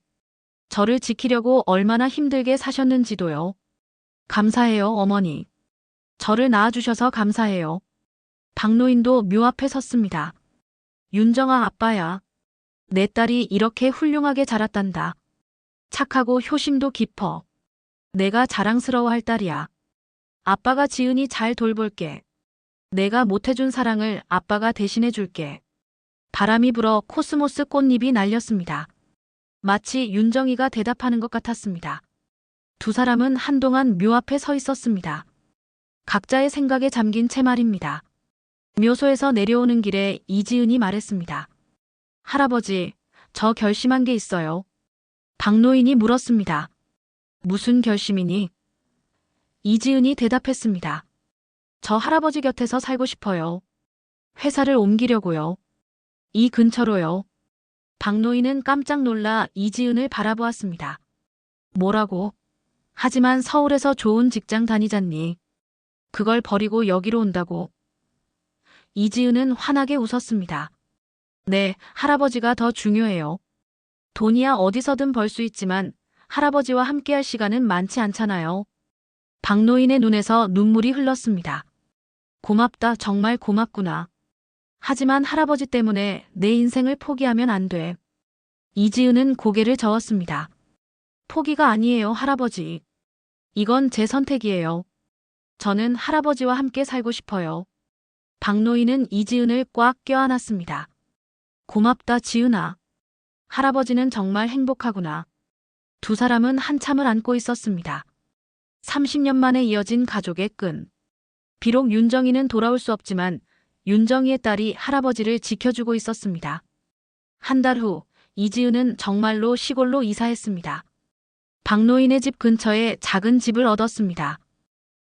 저를 지키려고 얼마나 힘들게 사셨는지도요. 감사해요, 어머니. 저를 낳아주셔서 감사해요. 박노인도 묘 앞에 섰습니다. 윤정아, 아빠야. 내 딸이 이렇게 훌륭하게 자랐단다. 착하고 효심도 깊어. 내가 자랑스러워할 딸이야. 아빠가 지은이 잘 돌볼게. 내가 못해준 사랑을 아빠가 대신해줄게. 바람이 불어 코스모스 꽃잎이 날렸습니다. 마치 윤정이가 대답하는 것 같았습니다. 두 사람은 한동안 묘 앞에 서 있었습니다. 각자의 생각에 잠긴 채 말입니다. 묘소에서 내려오는 길에 이지은이 말했습니다. 할아버지, 저 결심한 게 있어요. 박노인이 물었습니다. 무슨 결심이니? 이지은이 대답했습니다. 저 할아버지 곁에서 살고 싶어요. 회사를 옮기려고요. 이 근처로요. 박노인은 깜짝 놀라 이지은을 바라보았습니다. 뭐라고? 하지만 서울에서 좋은 직장 다니잖니. 그걸 버리고 여기로 온다고. 이지은은 환하게 웃었습니다. 네, 할아버지가 더 중요해요. 돈이야 어디서든 벌 수 있지만 할아버지와 함께할 시간은 많지 않잖아요. 박노인의 눈에서 눈물이 흘렀습니다. 고맙다, 정말 고맙구나. 하지만 할아버지 때문에 내 인생을 포기하면 안 돼. 이지은은 고개를 저었습니다. 포기가 아니에요, 할아버지. 이건 제 선택이에요. 저는 할아버지와 함께 살고 싶어요. 박노인은 이지은을 꽉 껴안았습니다. 고맙다, 지은아. 할아버지는 정말 행복하구나. 두 사람은 한참을 안고 있었습니다. 30년 만에 이어진 가족의 끈. 비록 윤정이는 돌아올 수 없지만 윤정이의 딸이 할아버지를 지켜주고 있었습니다. 한 달 후, 이지은은 정말로 시골로 이사했습니다. 박노인의 집 근처에 작은 집을 얻었습니다.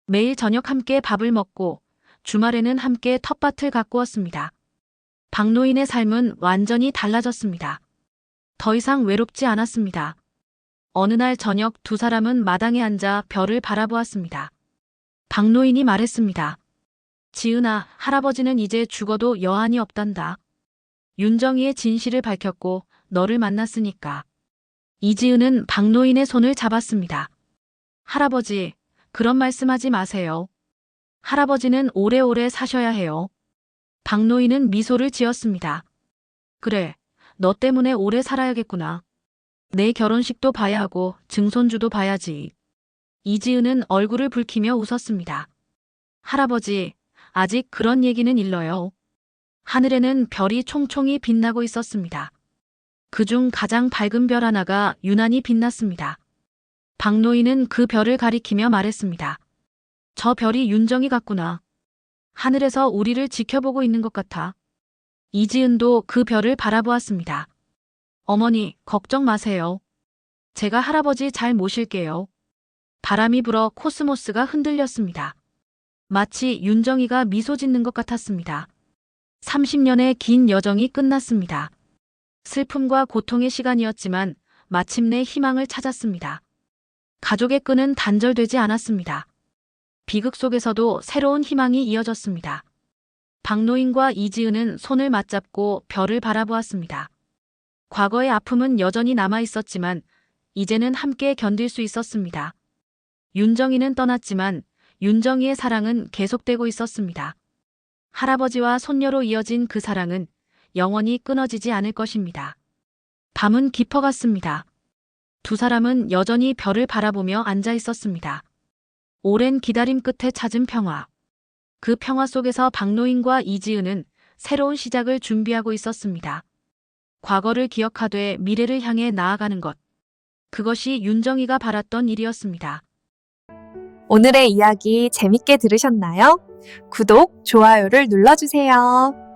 매일 저녁 함께 밥을 먹고 주말에는 함께 텃밭을 가꾸었습니다. 박노인의 삶은 완전히 달라졌습니다. 더 이상 외롭지 않았습니다. 어느 날 저녁 두 사람은 마당에 앉아 별을 바라보았습니다. 박노인이 말했습니다. 지은아, 할아버지는 이제 죽어도 여한이 없단다. 윤정이의 진실을 밝혔고 너를 만났으니까. 이지은은 박노인의 손을 잡았습니다. 할아버지, 그런 말씀하지 마세요. 할아버지는 오래오래 사셔야 해요. 박노인은 미소를 지었습니다. 그래, 너 때문에 오래 살아야겠구나. 내 결혼식도 봐야 하고 증손주도 봐야지. 이지은은 얼굴을 붉히며 웃었습니다. 할아버지, 아직 그런 얘기는 일러요. 하늘에는 별이 총총히 빛나고 있었습니다. 그중 가장 밝은 별 하나가 유난히 빛났습니다. 박노인은 그 별을 가리키며 말했습니다. 저 별이 윤정이 같구나. 하늘에서 우리를 지켜보고 있는 것 같아. 이지은도 그 별을 바라보았습니다. 어머니, 걱정 마세요. 제가 할아버지 잘 모실게요. 바람이 불어 코스모스가 흔들렸습니다. 마치 윤정이가 미소 짓는 것 같았습니다. 30년의 긴 여정이 끝났습니다. 슬픔과 고통의 시간이었지만 마침내 희망을 찾았습니다. 가족의 끈은 단절되지 않았습니다. 비극 속에서도 새로운 희망이 이어졌습니다. 박노인과 이지은은 손을 맞잡고 별을 바라보았습니다. 과거의 아픔은 여전히 남아 있었지만 이제는 함께 견딜 수 있었습니다. 윤정이는 떠났지만 윤정이의 사랑은 계속되고 있었습니다. 할아버지와 손녀로 이어진 그 사랑은 영원히 끊어지지 않을 것입니다. 밤은 깊어갔습니다. 두 사람은 여전히 별을 바라보며 앉아 있었습니다. 오랜 기다림 끝에 찾은 평화. 그 평화 속에서 박노인과 이지은은 새로운 시작을 준비하고 있었습니다. 과거를 기억하되 미래를 향해 나아가는 것. 그것이 윤정이가 바랐던 일이었습니다. 오늘의 이야기 재밌게 들으셨나요? 구독, 좋아요를 눌러주세요.